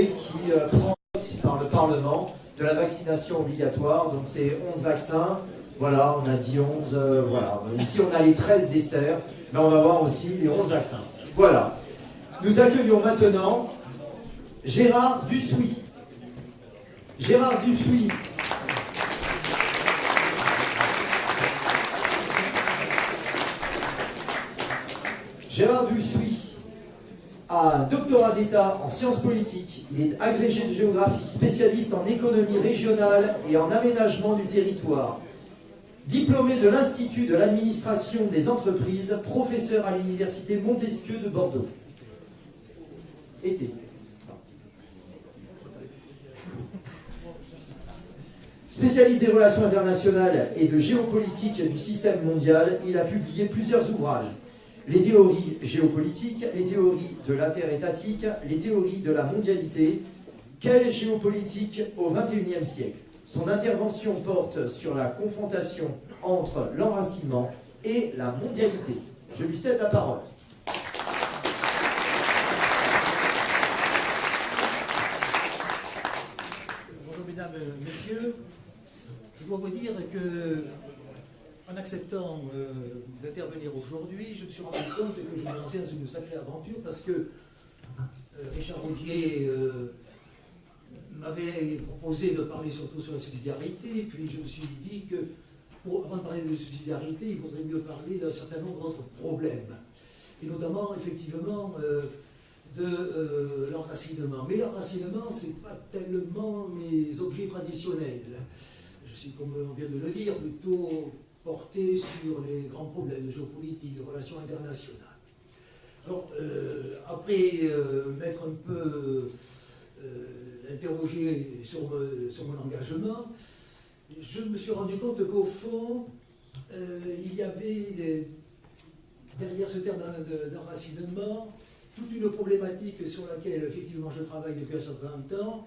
qui prend par le Parlement de la vaccination obligatoire. Donc c'est 11 vaccins. Voilà, on a dit 11. Voilà. Ici, on a les 13 desserts, mais on va voir aussi les 11 vaccins. Voilà. Nous accueillons maintenant Gérard Dussuit. Gérard Dussuit. Gérard Dussuit a un doctorat d'État en sciences politiques. Il est agrégé de géographie, spécialiste en économie régionale et en aménagement du territoire. Diplômé de l'Institut de l'administration des entreprises, professeur à l'université Montesquieu de Bordeaux. Été. Spécialiste des relations internationales et de géopolitique du système mondial, il a publié plusieurs ouvrages. Les théories géopolitiques, les théories de l'interétatique, les théories de la mondialité. Quelle géopolitique au XXIe siècle? Son intervention porte sur la confrontation entre l'enracinement et la mondialité. Je lui cède la parole. Bonjour mesdames, messieurs. Je dois vous dire que, en acceptant d'intervenir aujourd'hui, je me suis rendu compte que je me lançais dans une sacrée aventure parce que Richard Roudier m'avait proposé de parler surtout sur la subsidiarité, puis je me suis dit que, avant de parler de subsidiarité, il vaudrait mieux parler d'un certain nombre d'autres problèmes, et notamment, effectivement, de l'enracinement. Mais l'enracinement, ce n'est pas tellement les objets traditionnels. Je suis, comme on vient de le dire, plutôt porté sur les grands problèmes de géopolitique, de relations internationales. Alors, après m'être un peu interrogé sur mon engagement, je me suis rendu compte qu'au fond, il y avait derrière ce terme d'enracinement toute une problématique sur laquelle effectivement je travaille depuis un certain temps,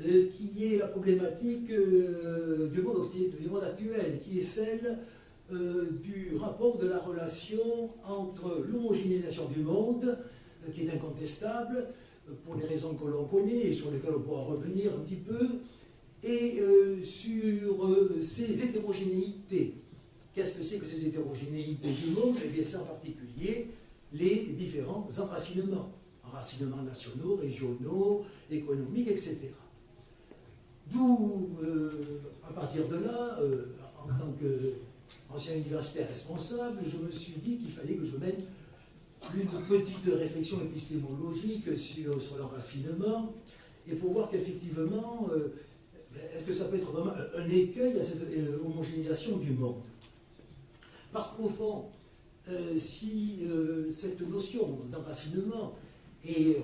qui est la problématique du monde actuel, qui est celle du rapport de la relation entre l'homogénéisation du monde, qui est incontestable, pour les raisons que l'on connaît et sur lesquelles on pourra revenir un petit peu, et sur ces hétérogénéités. Qu'est-ce que c'est que ces hétérogénéités du monde? Eh bien, c'est en particulier les différents enracinements nationaux, régionaux, économiques, etc. D'où, à partir de là, en tant qu'ancien universitaire responsable, je me suis dit qu'il fallait que je mène une petite réflexion épistémologique sur l'enracinement, et pour voir qu'effectivement, est-ce que ça peut être vraiment un écueil à cette homogénéisation du monde? Parce qu'au fond, si cette notion d'enracinement est,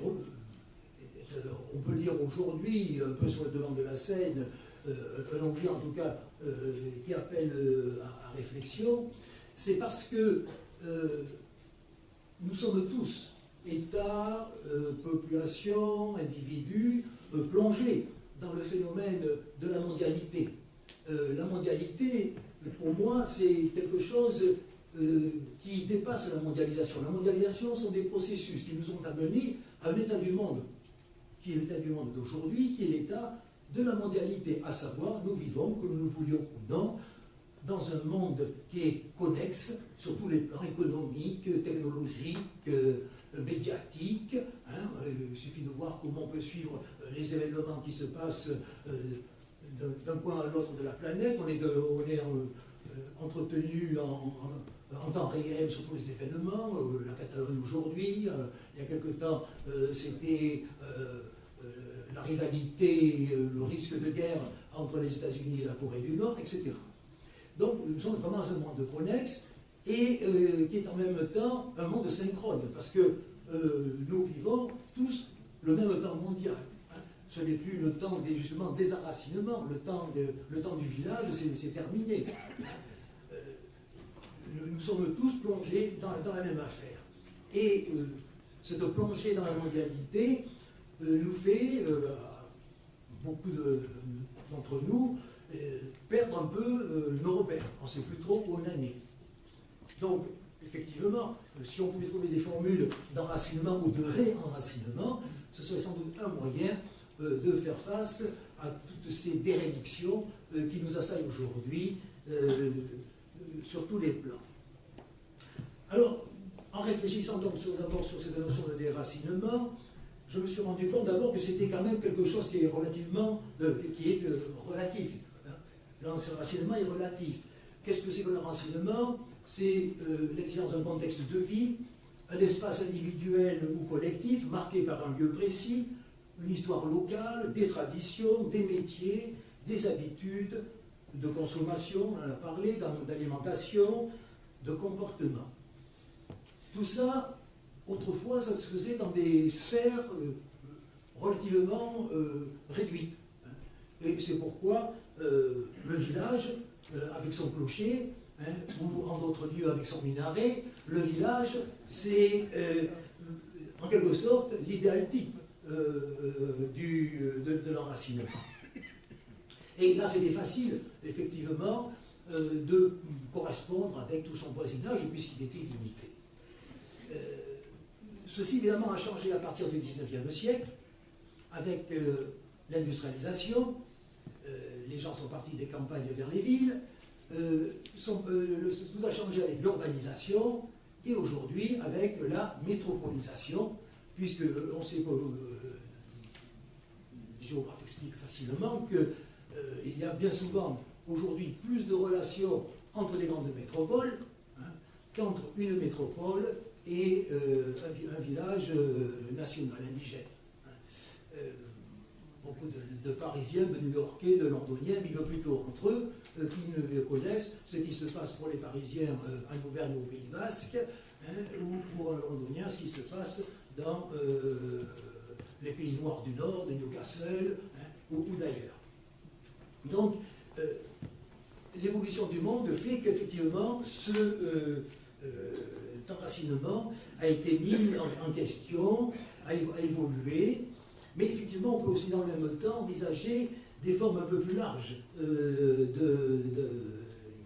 on peut le dire aujourd'hui, un peu sur le devant de la scène, un objet en tout cas qui appelle à réflexion, c'est parce que nous sommes tous, États, populations, individus, plongés dans le phénomène de la mondialité. La mondialité, pour moi, c'est quelque chose qui dépasse la mondialisation. La mondialisation sont des processus qui nous ont amenés à un état du monde, qui est l'état du monde d'aujourd'hui, qui est l'état de la mondialité, à savoir, nous vivons, que nous le voulions ou non, dans un monde qui est connexe sur tous les plans économiques, technologiques, médiatiques. Hein. Il suffit de voir comment on peut suivre les événements qui se passent d'un point à l'autre de la planète. On est entretenu en temps réel sur tous les événements. La Catalogne aujourd'hui, il y a quelque temps, c'était la rivalité, le risque de guerre entre les États-Unis et la Corée du Nord, etc. Donc nous sommes vraiment dans un monde connexe et qui est en même temps un monde synchrone, parce que nous vivons tous le même temps mondial. Hein. Ce n'est plus le temps justement des enracinements, le temps du village, c'est terminé. Nous sommes tous plongés dans la même affaire. Et cette plongée dans la mondialité nous fait, beaucoup d'entre nous, perdre un peu nos repères. On ne sait plus trop où on en est. Donc, effectivement, si on pouvait trouver des formules d'enracinement ou de réenracinement, ce serait sans doute un moyen de faire face à toutes ces dérélictions qui nous assaillent aujourd'hui sur tous les plans. Alors, en réfléchissant donc d'abord sur cette notion de déracinement, je me suis rendu compte d'abord que c'était quand même quelque chose qui est relativement, relatif. L'enracinement est relatif. Qu'est-ce que c'est que l'enracinement? C'est l'existence d'un contexte de vie, un espace individuel ou collectif marqué par un lieu précis, une histoire locale, des traditions, des métiers, des habitudes de consommation, on en a parlé, d'alimentation, de comportement. Tout ça, autrefois, ça se faisait dans des sphères relativement réduites. Et c'est pourquoi le village, avec son clocher, ou en d'autres lieux avec son minaret, le village, c'est en quelque sorte l'idéal type de l'enracinement. Et là, c'était facile, effectivement, de correspondre avec tout son voisinage, puisqu'il était limité. Ceci, évidemment, a changé à partir du XIXe siècle, avec l'industrialisation. Les gens sont partis des campagnes vers les villes. Tout a changé avec l'urbanisation et aujourd'hui avec la métropolisation, puisque on sait que les géographes expliquent facilement qu'il y a bien souvent aujourd'hui plus de relations entre les grandes métropoles qu'entre une métropole et un village national, indigène. Beaucoup de Parisiens, de New-Yorkais, de Londoniens vivent plutôt entre eux, qui ne connaissent ce qui se passe pour les Parisiens en Auvergne ou au Pays Basque, ou pour un Londonien ce qui se passe dans les pays noirs du Nord, de Newcastle, ou d'ailleurs. Donc, l'évolution du monde fait qu'effectivement, cet enracinement a été mis en question, a évolué, mais effectivement, on peut aussi dans le même temps envisager des formes un peu plus larges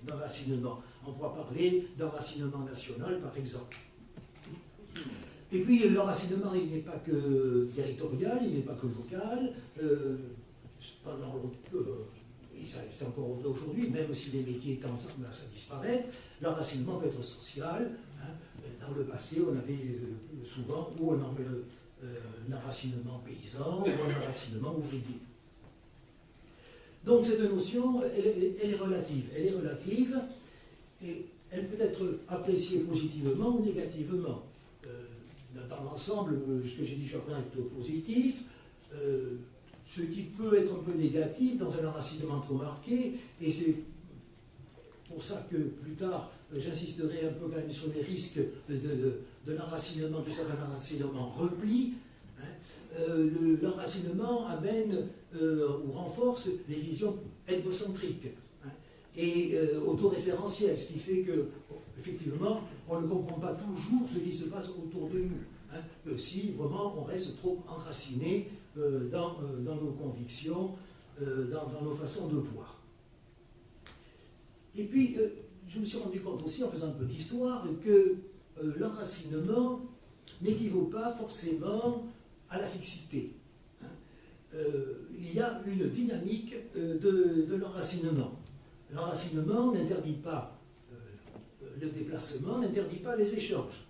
d'enracinement. On pourra parler d'enracinement national, par exemple. Et puis, l'enracinement, il n'est pas que territorial, il n'est pas que local. C'est encore aujourd'hui, même si les métiers tendent à disparaître, l'enracinement peut être social. Dans le passé, on avait souvent ou un enracinement paysan ou un enracinement ouvrier. Donc cette notion, elle est relative. Elle est relative et elle peut être appréciée positivement ou négativement. Dans l'ensemble, ce que j'ai dit jusqu'à présent est plutôt positif. Ce qui peut être un peu négatif dans un enracinement trop marqué, et c'est pour ça que plus tard, j'insisterai un peu quand même sur les risques de l'enracinement, qui serait un enracinement repli. L'enracinement amène ou renforce les visions ethnocentriques et autoréférentielles, ce qui fait que, effectivement, on ne comprend pas toujours ce qui se passe autour de nous, si vraiment on reste trop enraciné dans nos convictions, dans nos façons de voir. Et puis, je me suis rendu compte aussi, en faisant un peu d'histoire, que l'enracinement n'équivaut pas forcément à la fixité. Il y a une dynamique de l'enracinement. L'enracinement n'interdit pas le déplacement, n'interdit pas les échanges.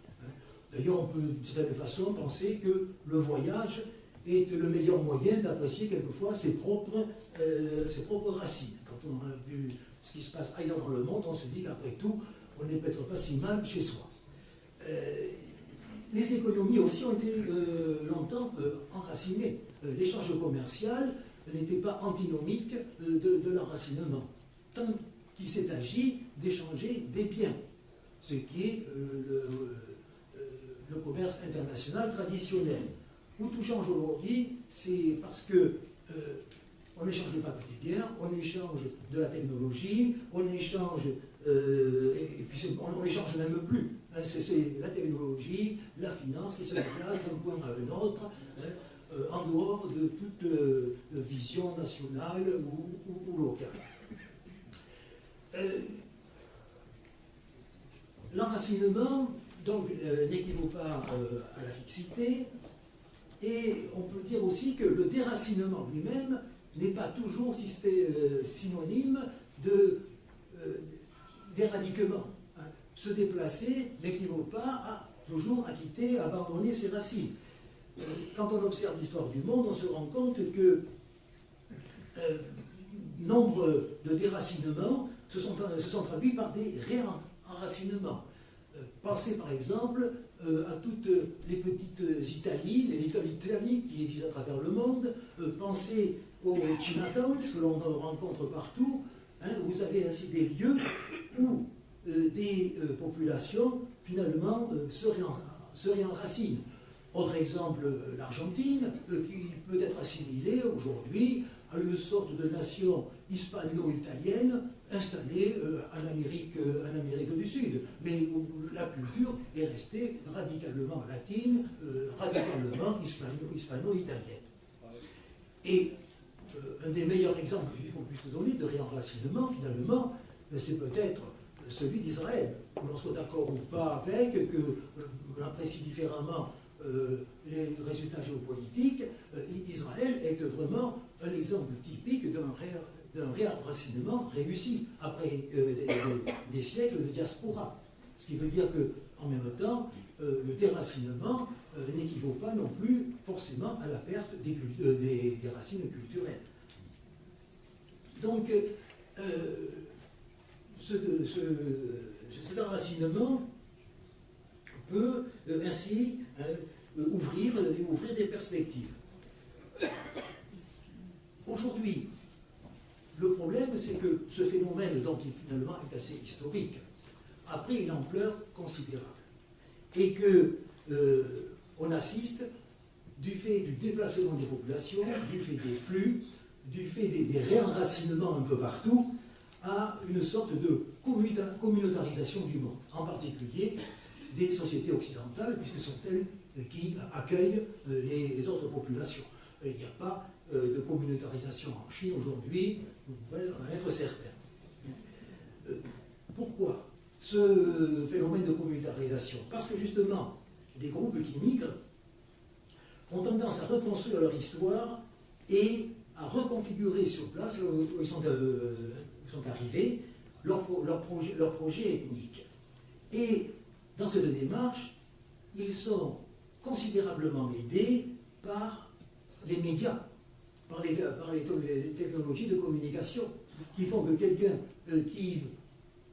D'ailleurs, on peut d'une certaine façon penser que le voyage est le meilleur moyen d'apprécier quelquefois ses propres racines. Quand on a vu ce qui se passe ailleurs dans le monde, on se dit qu'après tout, on n'est peut-être pas si mal chez soi. Les économies aussi ont été longtemps enracinées. L'échange commercial n'était pas antinomique de l'enracinement, tant qu'il s'est agi d'échanger des biens, ce qui est le commerce international traditionnel. Où tout change aujourd'hui, c'est parce que on n'échange pas que des biens, on échange de la technologie, on échange, et puis on n'échange même plus. C'est la technologie, la finance qui se déplace d'un point à un autre, en dehors de toute vision nationale ou locale. L'enracinement, donc, n'équivaut pas à la fixité, Et on peut dire aussi que le déracinement lui-même n'est pas toujours synonyme d'éradiquement. Se déplacer n'équivaut pas à toujours à quitter, à abandonner ses racines. Quand on observe l'histoire du monde, on se rend compte que nombre de déracinements se sont traduits par des réenracinements. Pensez par exemple à toutes les petites Italies, les Little Italy qui existent à travers le monde. Pensez aux Chinatowns que l'on rencontre partout. Vous avez ainsi des lieux où des populations finalement se réenracinent. Autre exemple, l'Argentine, qui peut être assimilée aujourd'hui à une sorte de nation hispano-italienne installée en Amérique du Sud, mais où la culture est restée radicalement latine, radicalement hispano-italienne. Et un des meilleurs exemples qu'on puisse donner de réenracinement, finalement, c'est peut-être celui d'Israël. Que l'on soit d'accord ou pas avec, que l'on apprécie différemment les résultats géopolitiques, Israël est vraiment un exemple typique d'un réenracinement réussi après des siècles de diaspora. Ce qui veut dire qu'en même temps, le déracinement n'équivaut pas non plus forcément à la perte des racines culturelles. Donc, cet enracinement peut ainsi ouvrir des perspectives. Aujourd'hui, le problème, c'est que ce phénomène, donc, qui finalement est assez historique, a pris une ampleur considérable. Et qu'on assiste, du fait du déplacement des populations, du fait des flux, du fait des réenracinements un peu partout, à une sorte de communautarisation du monde, en particulier des sociétés occidentales, puisque ce sont elles qui accueillent les autres populations. Il n'y a pas de communautarisation en Chine aujourd'hui, vous pouvez en être certain. Pourquoi ce phénomène de communautarisation? Parce que justement, les groupes qui migrent ont tendance à reconstruire leur histoire et à reconfigurer sur place, où ils sont arrivés, leur projet ethnique. Et dans cette démarche, ils sont considérablement aidés par les médias, par les technologies de communication, qui font que quelqu'un qui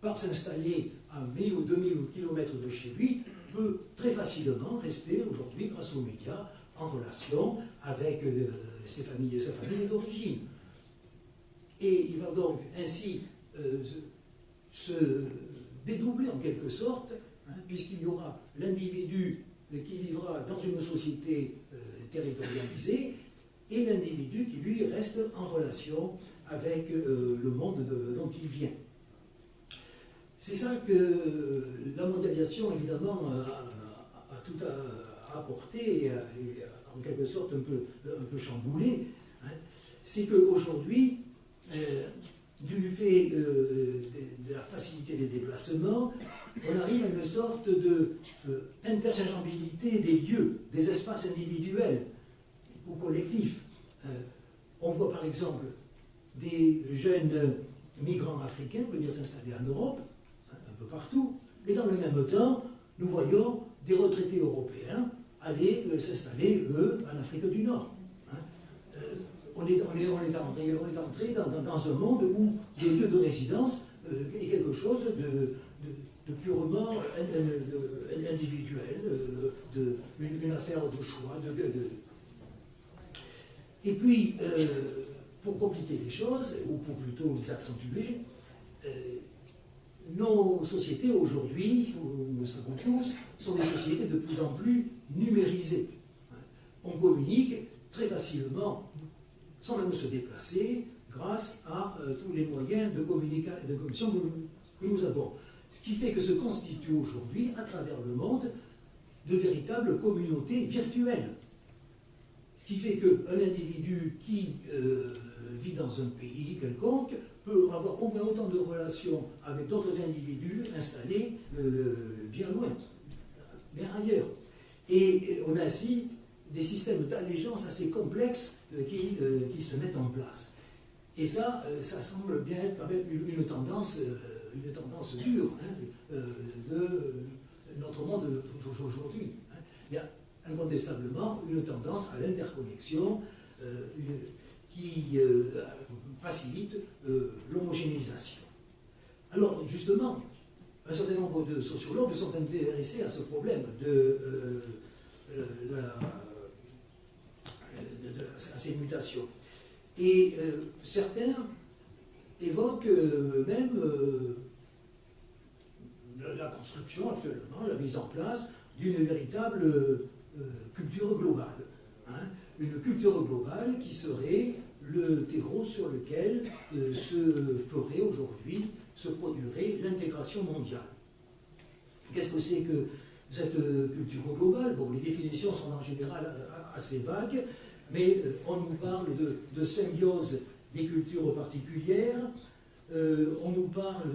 part s'installer à 1000 ou 2000 kilomètres de chez lui peut très facilement rester aujourd'hui, grâce aux médias, en relation avec sa famille d'origine. Et il va donc ainsi se dédoubler en quelque sorte, puisqu'il y aura l'individu qui vivra dans une société territorialisée et l'individu qui, lui, reste en relation avec le monde dont il vient. C'est ça que la mondialisation, évidemment, a tout apporté et en quelque sorte un peu chamboulé. C'est qu'aujourd'hui, du fait de la facilité des déplacements, on arrive à une sorte d'interchangeabilité des lieux, des espaces individuels ou collectifs. On voit par exemple des jeunes migrants africains venir s'installer en Europe, un peu partout, et dans le même temps, nous voyons des retraités européens aller s'installer, eux, en Afrique du Nord. On est entré dans un monde où les lieux de résidence est quelque chose de purement individuel, une affaire de choix. Et puis, pour compliquer les choses, ou pour plutôt les accentuer, nos sociétés aujourd'hui, nous le savons tous, sont des sociétés de plus en plus numérisées. On communique très facilement, sans même se déplacer, grâce à tous les moyens de communication que nous avons. Ce qui fait que se constituent aujourd'hui, à travers le monde, de véritables communautés virtuelles. Ce qui fait qu'un individu qui vit dans un pays quelconque peut avoir au moins autant de relations avec d'autres individus installés bien loin, bien ailleurs. Et on a ainsi des systèmes d'allégeance assez complexes qui se mettent en place. Et ça semble bien être quand même une tendance dure de notre monde d'aujourd'hui. Il y a incontestablement une tendance à l'interconnexion qui facilite l'homogénéisation. Alors, justement, un certain nombre de sociologues sont intéressés à ce problème à ces mutations. Et certains évoquent même la construction actuellement, la mise en place d'une véritable culture globale. Une culture globale qui serait le terreau sur lequel se produirait l'intégration mondiale. Qu'est-ce que c'est que cette culture globale? Bon, les définitions sont en général assez vagues, mais on nous parle de symbiose des cultures particulières, on nous parle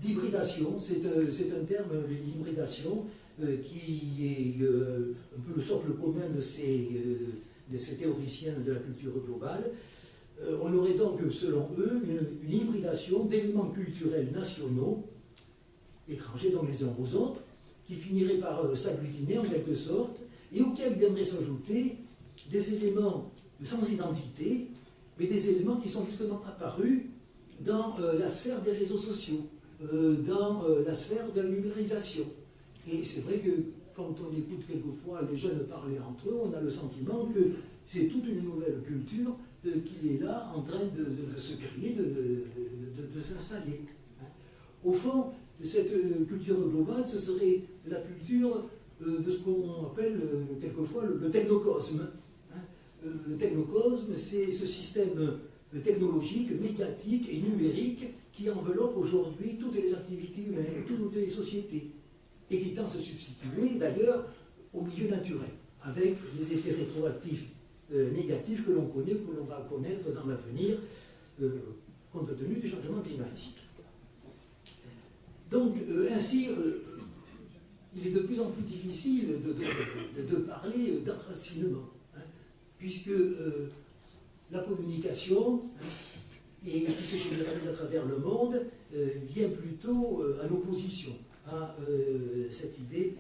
d'hybridation, c'est un terme, l'hybridation, qui est un peu le socle commun de ces théoriciens de la culture globale. On aurait donc, selon eux, une hybridation d'éléments culturels nationaux, étrangers donc les uns aux autres, qui finirait par s'agglutiner en quelque sorte, et auxquels viendraient s'ajouter des éléments sans identité, mais des éléments qui sont justement apparus dans la sphère des réseaux sociaux, dans la sphère de la numérisation. Et c'est vrai que quand on écoute quelquefois les jeunes parler entre eux, on a le sentiment que c'est toute une nouvelle culture qui est là en train de se créer, de s'installer. Au fond, cette culture globale, ce serait la culture de ce qu'on appelle quelquefois le technocosme. Le technocosme, c'est ce système technologique, médiatique et numérique qui enveloppe aujourd'hui toutes les activités humaines, toutes les sociétés, et qui tend à se substituer d'ailleurs au milieu naturel, avec des effets rétroactifs négatifs que l'on connaît, que l'on va connaître dans l'avenir, compte tenu du changement climatique. Donc, ainsi, il est de plus en plus difficile de parler d'enracinement, puisque la communication, et qui se généralise à travers le monde, vient plutôt en opposition à cette idée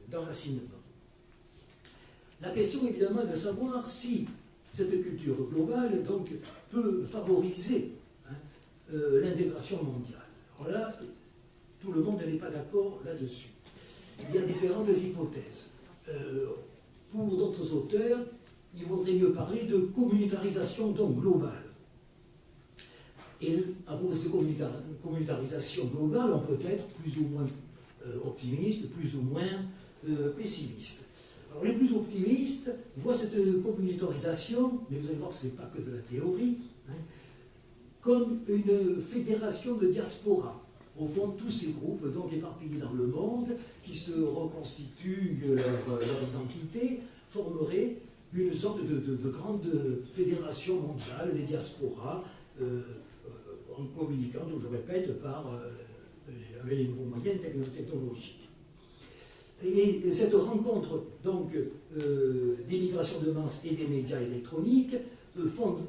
d'enracinement. La question évidemment est de savoir si cette culture globale donc, peut favoriser l'intégration mondiale. Alors là, tout le monde n'est pas d'accord là-dessus. Il y a différentes hypothèses. Pour d'autres auteurs, il vaudrait mieux parler de communautarisation donc globale. Et à propos de communautarisation globale, on peut être plus ou moins optimiste, plus ou moins pessimiste. Alors les plus optimistes voient cette communautarisation, mais vous allez voir que ce n'est pas que de la théorie, comme une fédération de diaspora. Au fond, tous ces groupes, donc éparpillés dans le monde, qui se reconstituent leur identité, formeraient une sorte de grande fédération mondiale des diasporas, en communiquant, donc je répète, avec les nouveaux moyens technologiques. Et cette rencontre donc d'immigration de masse et des médias électroniques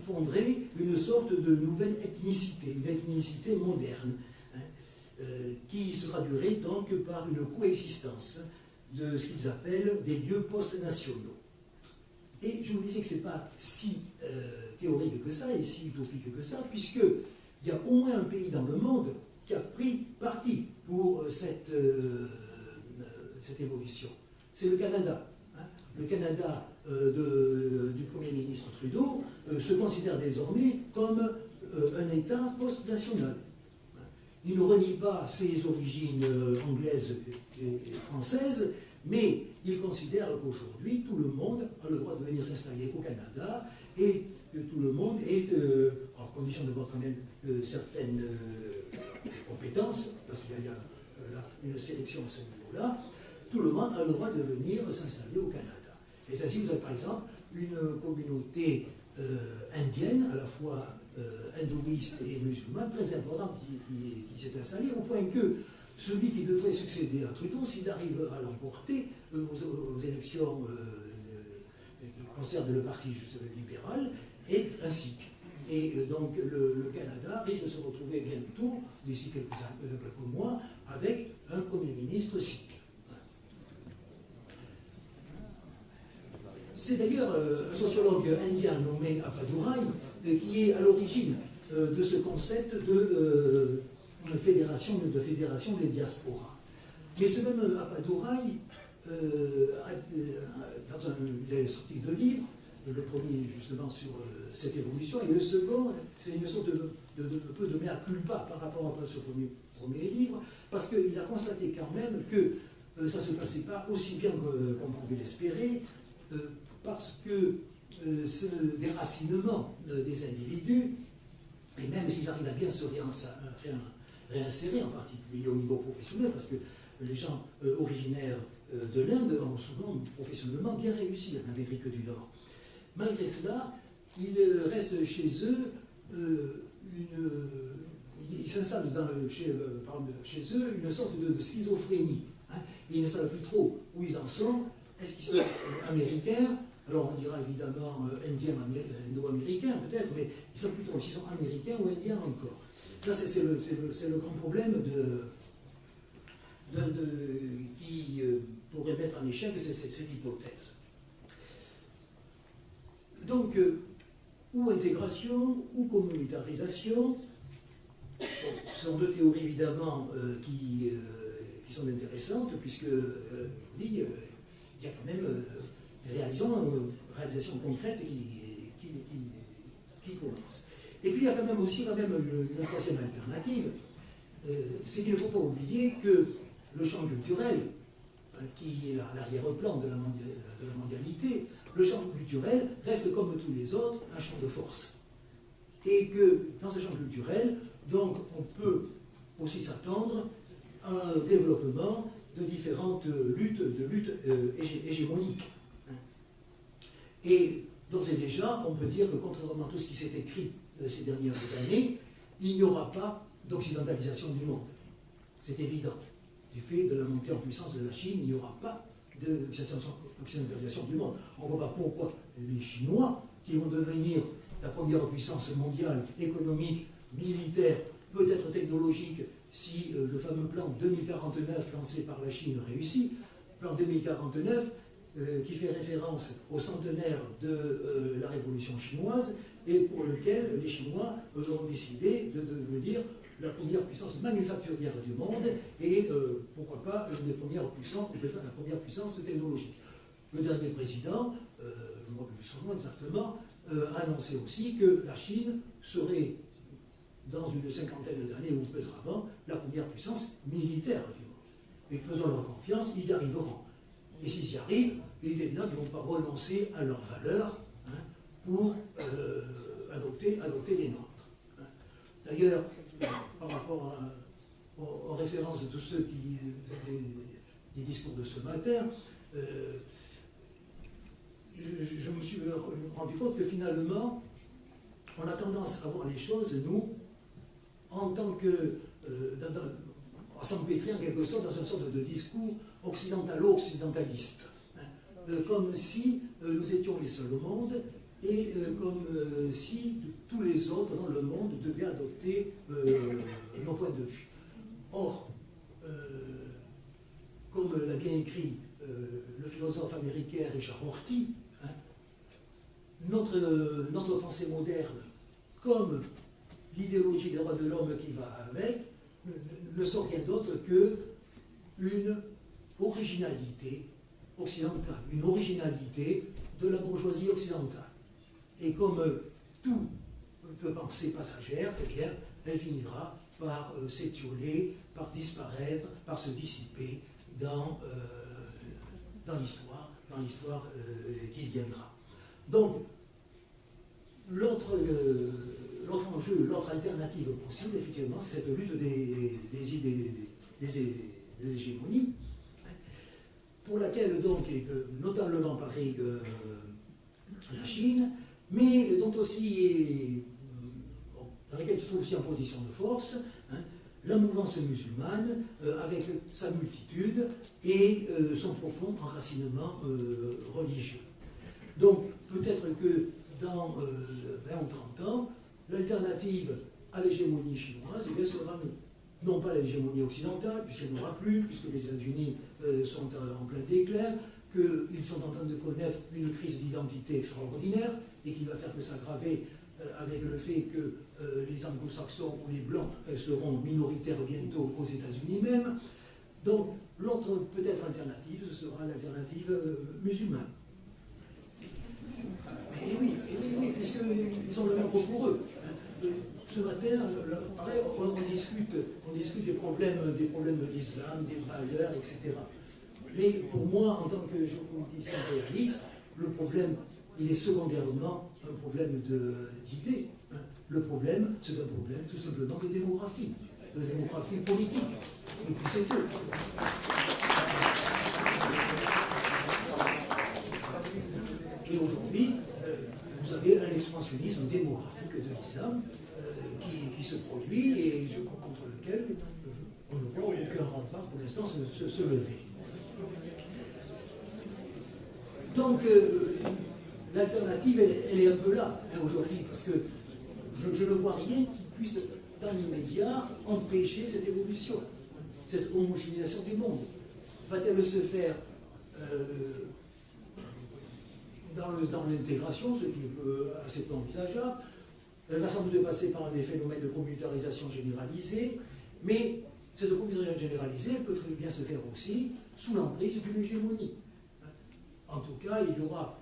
fonderait une sorte de nouvelle ethnicité, une ethnicité moderne, qui se traduirait donc par une coexistence de ce qu'ils appellent des lieux post-nationaux. Et je vous disais que ce n'est pas si théorique que ça et si utopique que ça, puisqu'il y a au moins un pays dans le monde qui a pris parti pour cette évolution. C'est le Canada. Le Canada du Premier ministre Trudeau se considère désormais comme un État post-national. Il ne renie pas ses origines anglaises et françaises, mais il considère qu'aujourd'hui, tout le monde a le droit de venir s'installer au Canada et que tout le monde est, en condition d'avoir quand même certaines compétences, parce qu'il y a une sélection à ce niveau-là, tout le monde a le droit de venir s'installer au Canada. Et ainsi, vous avez par exemple une communauté indienne, à la fois hindouiste et musulmane, très importante, qui s'est installée, au point que celui qui devrait succéder à Trudeau, s'il arrive à l'emporter aux élections qui concernent le Parti libéral, est un Sikh. Et donc le Canada risque de se retrouver bientôt, d'ici quelques mois, avec un Premier ministre sikh. C'est d'ailleurs un sociologue indien nommé Appadurai qui est à l'origine de ce concept de fédération des diasporas. Mais ce même Appadurai, il a sorti 2 livres, le premier justement sur cette évolution, et le second, c'est une sorte de mea culpa par rapport à ce premier livre, parce qu'il a constaté quand même que ça ne se passait pas aussi bien qu'on pouvait l'espérer, parce que ce déracinement des individus, et même s'ils arrivent à bien se réinsérer, en particulier au niveau professionnel, parce que les gens originaires de l'Inde ont souvent professionnellement bien réussi en Amérique du Nord. Malgré cela, il reste chez eux ils s'installent chez eux une sorte de schizophrénie. Hein. Ils ne savent plus trop où ils en sont. Est-ce qu'ils sont américains? Alors on dira évidemment indiens, indo-américains peut-être, mais ils ne savent plus trop s'ils sont américains ou indiens encore. Ça, c'est le grand problème qui pourrait mettre en échec cette hypothèse. Donc, ou intégration, ou communautarisation, ce sont 2 théories évidemment qui sont intéressantes, puisque, je vous dis, il y a quand même des réalisations concrètes qui commencent. Et puis il y a quand même aussi une 3e alternative, c'est qu'il ne faut pas oublier que le champ culturel, qui est l'arrière-plan de la mondialité, le champ culturel reste comme tous les autres un champ de force. Et que dans ce champ culturel, donc, on peut aussi s'attendre à un développement de différentes luttes hégémoniques. Et d'ores et déjà, on peut dire que contrairement à tout ce qui s'est écrit ces dernières années, il n'y aura pas d'occidentalisation du monde. C'est évident. Du fait de la montée en puissance de la Chine, il n'y aura pas d'occidentalisation du monde. On ne voit pas pourquoi les Chinois, qui vont devenir la première puissance mondiale, économique, militaire, peut-être technologique, si le fameux plan 2049 lancé par la Chine réussit, plan 2049 qui fait référence au centenaire de la révolution chinoise et pour lequel les Chinois ont décidé de devenir la première puissance manufacturière du monde et pourquoi pas une des premières puissances, peut-être la première puissance technologique. Le dernier président, je ne me rappelle plus son nom exactement, a annoncé aussi que la Chine serait, dans une 50aine d'années ou peut-être avant, la première puissance militaire du monde. Et faisons leur confiance, ils y arriveront. Et s'ils y arrivent, il est évident qu'ils ne vont pas renoncer à leurs valeurs pour adopter les nôtres. D'ailleurs, par rapport aux références de tous ceux des discours de ce matin, je me suis rendu compte que finalement, on a tendance à voir les choses, nous, en tant que, à s'empêtrer en quelque sorte dans une sorte de discours occidentalo-occidentaliste, comme si nous étions les seuls au monde et comme si tous les autres dans le monde devaient adopter nos points de vue. Or, comme l'a bien écrit le philosophe américain Richard Rorty, notre pensée moderne, comme l'idéologie des droits de l'homme qui va avec, ne sont rien d'autre qu'une originalité occidentale, une originalité de la bourgeoisie occidentale. Et comme tout pensée passagère, eh bien, elle finira par s'étioler, par disparaître, par se dissiper dans l'histoire qui viendra. Donc, l'autre enjeu, l'autre alternative possible, effectivement, c'est cette lutte des idées, des hégémonies, pour laquelle donc est notamment parée la Chine, mais dont aussi dans laquelle se trouve aussi en position de force la mouvance musulmane, avec sa multitude et son profond enracinement religieux. Donc, peut-être que dans 20 ou 30 ans, l'alternative à l'hégémonie chinoise, eh bien, sera non pas l'hégémonie occidentale, puisqu'elle n'aura plus, puisque les États-Unis sont en plein déclin, qu'ils sont en train de connaître une crise d'identité extraordinaire, et qui va faire que s'aggraver avec le fait que les anglo-saxons ou les blancs seront minoritaires bientôt aux États-Unis même. Donc, l'autre peut-être alternative, ce sera l'alternative musulmane. Et oui, puisqu'ils ont le même pour eux. Ce matin, pareil, on discute des problèmes de l'islam, des valeurs, etc. Mais pour moi, en tant que géopoliticien réaliste, le problème, il est secondairement un problème d'idées. Le problème, c'est un problème tout simplement de démographie politique. Et puis c'est tout. Et aujourd'hui, vous avez un expansionnisme démographique de l'islam qui se produit et contre lequel on ne voit aucun rempart pour l'instant se lever. Donc, l'alternative, elle est un peu là aujourd'hui, parce que je ne vois rien qui puisse, dans l'immédiat, empêcher cette évolution, cette homogénéisation du monde. Va-t-elle se faire dans l'intégration, ce qui est assez peu envisageable? Elle va sans doute passer par des phénomènes de communautarisation généralisée, mais cette communautarisation généralisée peut très bien se faire aussi sous l'emprise d'une hégémonie. En tout cas, il y aura,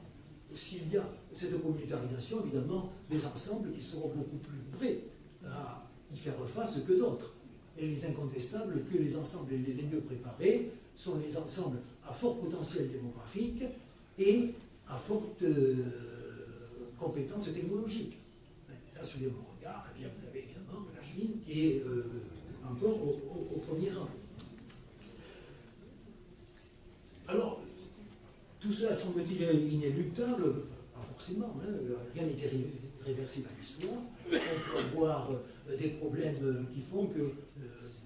s'il y a cette communautarisation, évidemment, des ensembles qui seront beaucoup plus prêts à y faire face que d'autres. Et il est incontestable que les ensembles les mieux préparés sont les ensembles à fort potentiel démographique et à forte compétence technologique. Là, sur les regards, eh bien, vous avez évidemment la Chine qui est encore au premier rang. Alors, tout cela semble-t-il inéluctable, pas forcément, rien n'est irréversible à l'histoire. On peut avoir des problèmes qui font que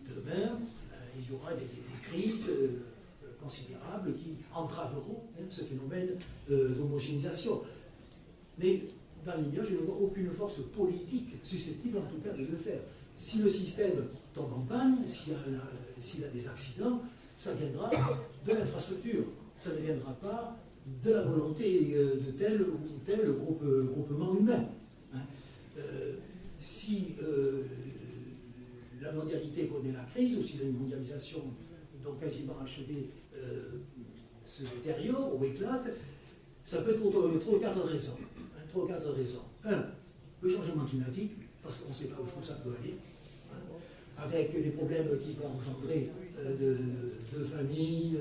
demain, il y aura des crises considérables qui entraveront ce phénomène d'homogénéisation. Mais dans l'immédiat, je ne vois aucune force politique susceptible en tout cas de le faire. Si le système tombe en panne, s'il y a des accidents, ça viendra de l'infrastructure. Ça ne viendra pas de la volonté de tel ou tel groupement humain. Si la mondialité connaît la crise, ou si la mondialisation, donc quasiment achevée, se détériore ou éclate, ça peut être trois ou quatre raisons. Un, le changement climatique, parce qu'on ne sait pas où ça peut aller, avec les problèmes qui peuvent engendrer de famine,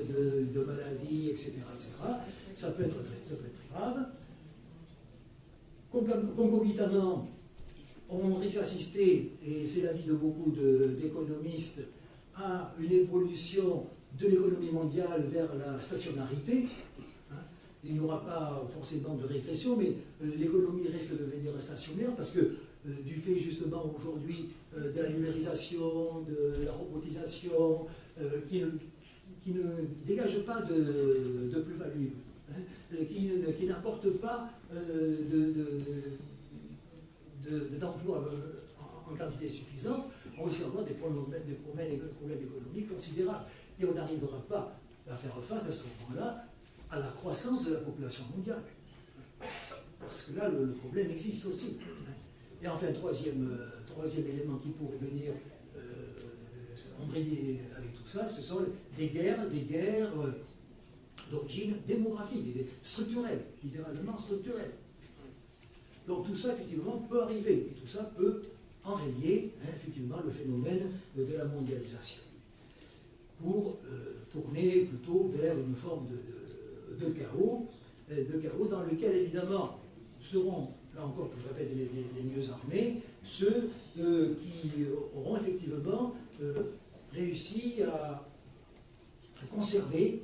de maladies, etc., etc. Ça peut être très grave. Concomitamment, on risque d'assister, et c'est l'avis de beaucoup d'économistes, à une évolution de l'économie mondiale vers la stationnarité. Il n'y aura pas forcément de régression, mais l'économie risque de devenir stationnaire parce que du fait justement aujourd'hui de la numérisation, de la robotisation, qui ne dégage pas de plus-value, qui n'apporte pas d'emploi en quantité suffisante, on risque d'avoir des problèmes économiques considérables. Et on n'arrivera pas à faire face à ce moment-là à la croissance de la population mondiale. Parce que là, le problème existe aussi. Et enfin, troisième élément qui pourrait venir embrayer avec tout ça, ce sont des guerres d'origine démographique, structurelle, littéralement structurelle. Donc tout ça, effectivement, peut arriver. Et tout ça peut enrayer, effectivement, le phénomène de la mondialisation. Pour tourner plutôt vers une forme de chaos dans lequel, évidemment, seront, là encore, je répète, les mieux armés, ceux qui auront effectivement réussi à conserver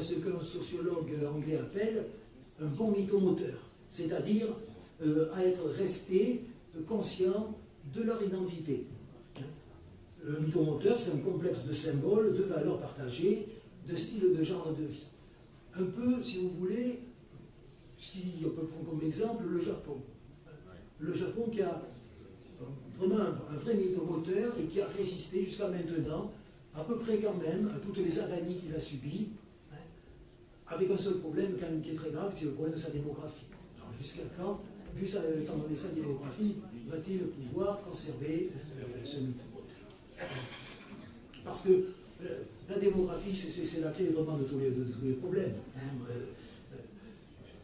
ce qu'un sociologue anglais appelle un bon mythomoteur, c'est-à-dire à être restés conscients de leur identité. Le mythomoteur, c'est un complexe de symboles, de valeurs partagées, de styles de genre de vie. Un peu, si vous voulez, si on peut prendre comme exemple le Japon. Le Japon qui a vraiment un vrai mythomoteur et qui a résisté jusqu'à maintenant, à peu près quand même, à toutes les avanies qu'il a subies, hein, avec un seul problème quand même qui est très grave, c'est le problème de sa démographie. Jusqu'à quand, étant donné sa démographie, va-t-il pouvoir conserver ce mytho? Parce que la démographie, c'est la clé vraiment de tous les problèmes. Hein.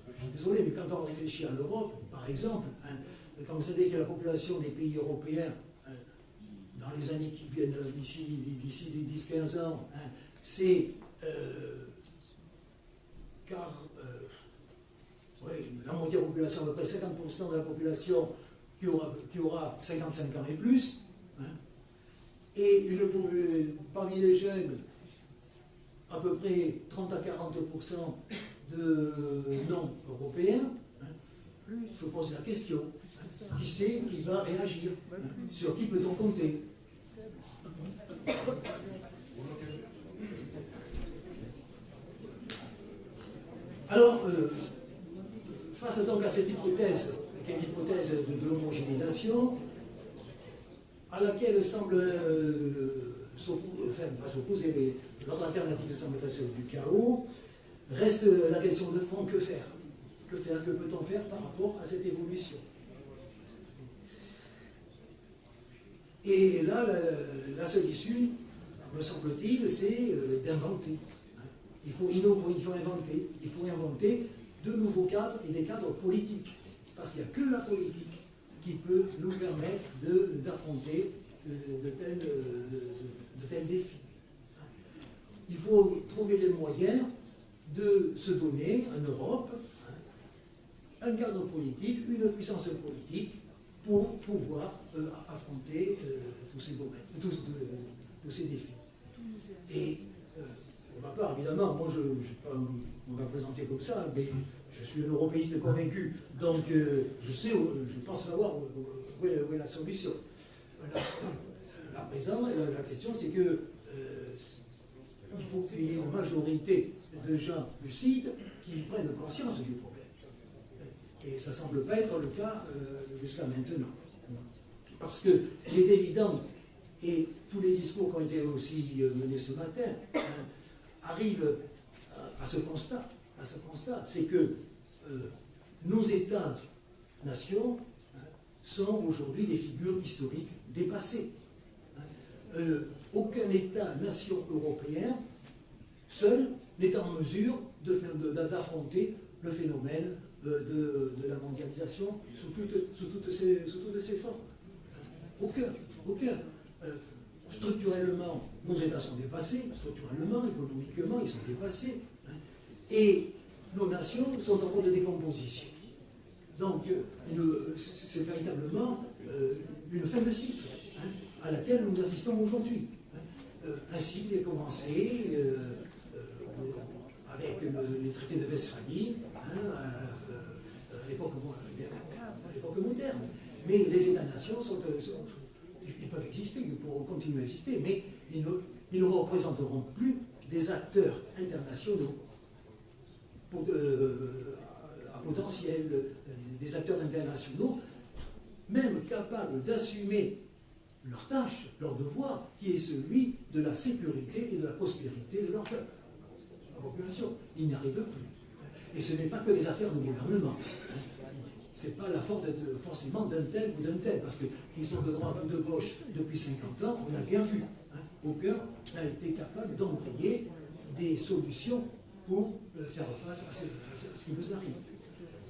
Je suis désolé, mais quand on réfléchit à l'Europe, par exemple, hein, quand vous savez que la population des pays européens, hein, dans les années qui viennent, d'ici 10-15 ans, hein, c'est la moitié de la population, à peu près 50% de la population qui aura 55 ans et plus, hein, et parmi les jeunes, à peu près 30 à 40% de non-européens, hein, je pose la question, hein, qui c'est qui va réagir, hein, sur qui peut-on compter? Alors, face donc à cette hypothèse, qui est l'hypothèse de l'homogénéisation, à laquelle semble s'opposer, mais l'autre alternative semble être celle du chaos, reste la question de fond, que faire? Que faire? Que peut-on faire par rapport à cette évolution? Et là, la seule issue, me semble-t-il, c'est d'inventer. Il faut innover, il faut inventer de nouveaux cadres et des cadres politiques. Parce qu'il n'y a que la politique qui peut nous permettre d'affronter de tels défis. Il faut trouver les moyens de se donner en Europe un cadre politique, une puissance politique pour pouvoir affronter tous ces domaines, tous ces défis. Et pour ma part, évidemment, moi on va présenter comme ça, mais je suis un européiste convaincu, donc je pense savoir où est la solution. À présent, la question c'est que il faut qu'il y ait une majorité de gens lucides qui prennent conscience du problème. Et ça ne semble pas être le cas jusqu'à maintenant. Parce qu'il est évident, et tous les discours qui ont été aussi menés ce matin, arrivent à ce constat, c'est que nos États-nations sont aujourd'hui des figures historiques dépassées. Aucun État-nation européen, seul, n'est en mesure d'affronter le phénomène de la mondialisation sous toutes ses formes. Aucun. Structurellement, nos États sont dépassés, structurellement, économiquement, ils sont dépassés. Et nos nations sont en cours de décomposition. Donc, c'est véritablement une fin de cycle à laquelle nous assistons aujourd'hui. Un cycle qui a commencé avec les traités de Westphalie, à l'époque moderne. Mais les États-nations ils peuvent exister, ils pourront continuer à exister, mais ils ne représenteront plus des acteurs internationaux à potentiel, des acteurs internationaux, même capables d'assumer leur tâche, leur devoir, qui est celui de la sécurité et de la prospérité de leur peuple, la population. Ils n'y arrivent plus. Et ce n'est pas que les affaires de gouvernement. Ce n'est pas la faute forcément d'un tel ou d'un tel, parce qu'ils sont de droite ou de gauche depuis 50 ans, on a bien vu. Aucun n'a été capable d'embrayer des solutions pour faire face à ce qui nous arrive.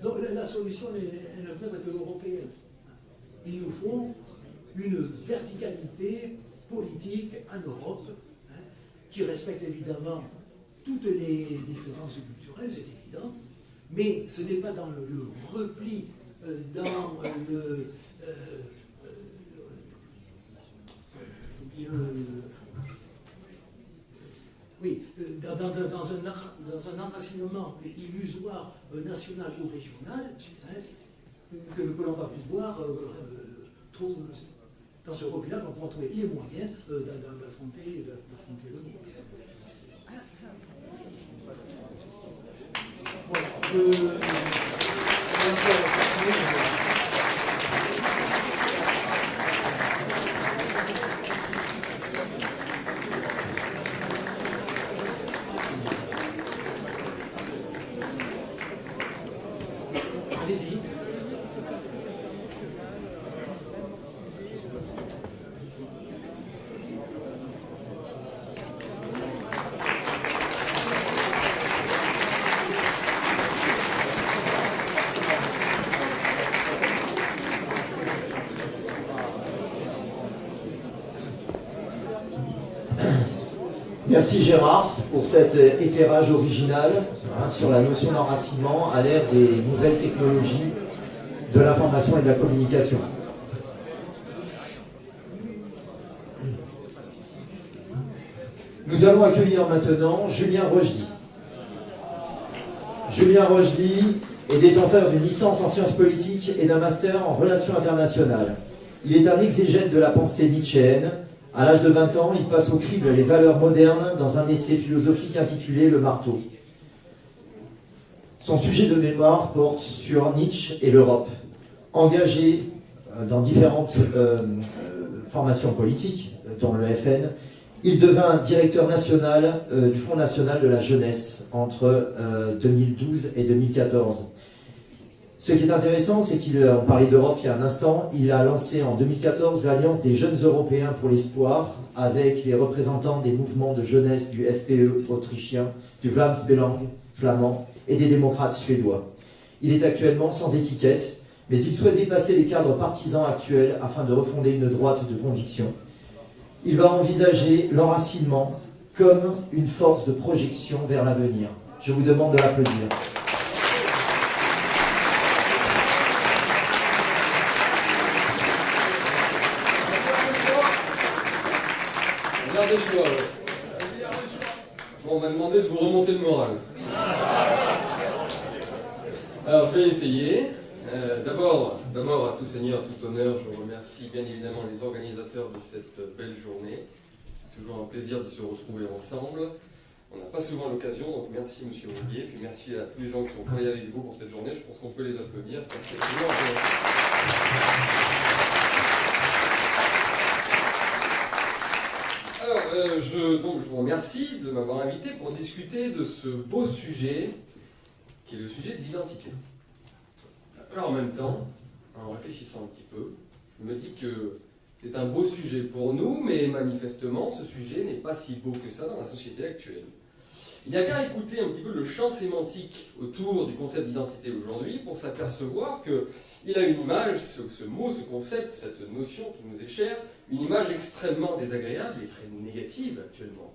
Donc la solution, elle ne peut être que européenne. Il nous faut une verticalité politique en Europe, qui respecte évidemment toutes les différences culturelles, c'est évident, mais ce n'est pas dans le repli, dans dans un enracinement illusoire national ou régional, que l'on va pouvoir dans ce repli-là qu'on pourra trouver les moyens d'affronter le monde. Voilà, allez-y. Merci Gérard pour cet éclairage original sur la notion d'enracinement à l'ère des nouvelles technologies de l'information et de la communication. Nous allons accueillir maintenant Julien Rochdy. Julien Rochdy est détenteur d'une licence en sciences politiques et d'un master en relations internationales. Il est un exégète de la pensée nietzschéenne. À l'âge de 20 ans, il passe au crible les valeurs modernes dans un essai philosophique intitulé Le Marteau. Son sujet de mémoire porte sur Nietzsche et l'Europe. Engagé dans différentes formations politiques, dont le FN, il devint directeur national du Front national de la jeunesse entre 2012 et 2014. Ce qui est intéressant, c'est qu'on parlait d'Europe il y a un instant, il a lancé en 2014 l'Alliance des jeunes européens pour l'espoir avec les représentants des mouvements de jeunesse du FPE autrichien, du Vlaams-Belang flamand et des démocrates suédois. Il est actuellement sans étiquette, mais il souhaite dépasser les cadres partisans actuels afin de refonder une droite de conviction. Il va envisager l'enracinement comme une force de projection vers l'avenir. Je vous demande de l'applaudir. Bon, on m'a demandé de vous remonter le moral. Alors, je vais essayer. D'abord, à tout seigneur, tout honneur, je remercie bien évidemment les organisateurs de cette belle journée. C'est toujours un plaisir de se retrouver ensemble. On n'a pas souvent l'occasion, donc merci Monsieur Roulier, puis merci à tous les gens qui ont travaillé avec vous pour cette journée. Je pense qu'on peut les applaudir. Alors, je vous remercie de m'avoir invité pour discuter de ce beau sujet, qui est le sujet de l'identité. Alors en même temps, en réfléchissant un petit peu, je me dis que c'est un beau sujet pour nous, mais manifestement, ce sujet n'est pas si beau que ça dans la société actuelle. Il n'y a qu'à écouter un petit peu le champ sémantique autour du concept d'identité aujourd'hui pour s'apercevoir qu'il a une image, ce mot, ce concept, cette notion qui nous est chère, une image extrêmement désagréable et très négative actuellement.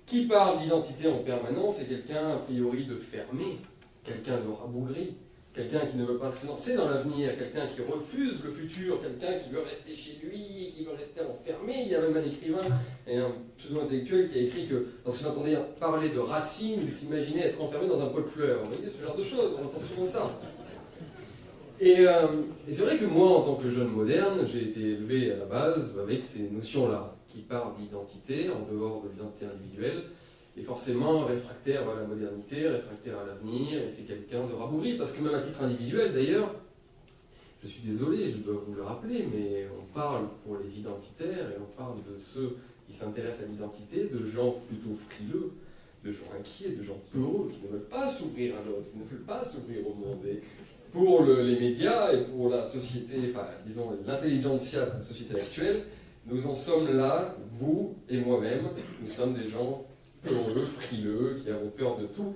Qui parle d'identité en permanence est quelqu'un a priori de fermé, quelqu'un de rabougri, quelqu'un qui ne veut pas se lancer dans l'avenir, quelqu'un qui refuse le futur, quelqu'un qui veut rester chez lui, qui veut rester enfermé. Il y a même un écrivain et un pseudo-intellectuel qui a écrit que lorsqu'il entendait parler de racines, il s'imaginait être enfermé dans un pot de fleurs. Vous voyez, ce genre de choses, on entend souvent ça. Et c'est vrai que moi, en tant que jeune moderne, j'ai été élevé à la base avec ces notions-là, qui parlent d'identité, en dehors de l'identité individuelle, et forcément réfractaire à la modernité, réfractaire à l'avenir, et c'est quelqu'un de rabougri, parce que même à titre individuel d'ailleurs, je suis désolé, je dois vous le rappeler, mais on parle pour les identitaires, et on parle de ceux qui s'intéressent à l'identité, de gens plutôt frileux, de gens inquiets, de gens peureux, qui ne veulent pas s'ouvrir à l'autre, qui ne veulent pas s'ouvrir au monde. Et pour les médias et pour la société, enfin disons l'intelligentsia de cette société actuelle, nous en sommes là, vous et moi-même, nous sommes des gens peureux, frileux, qui avons peur de tout.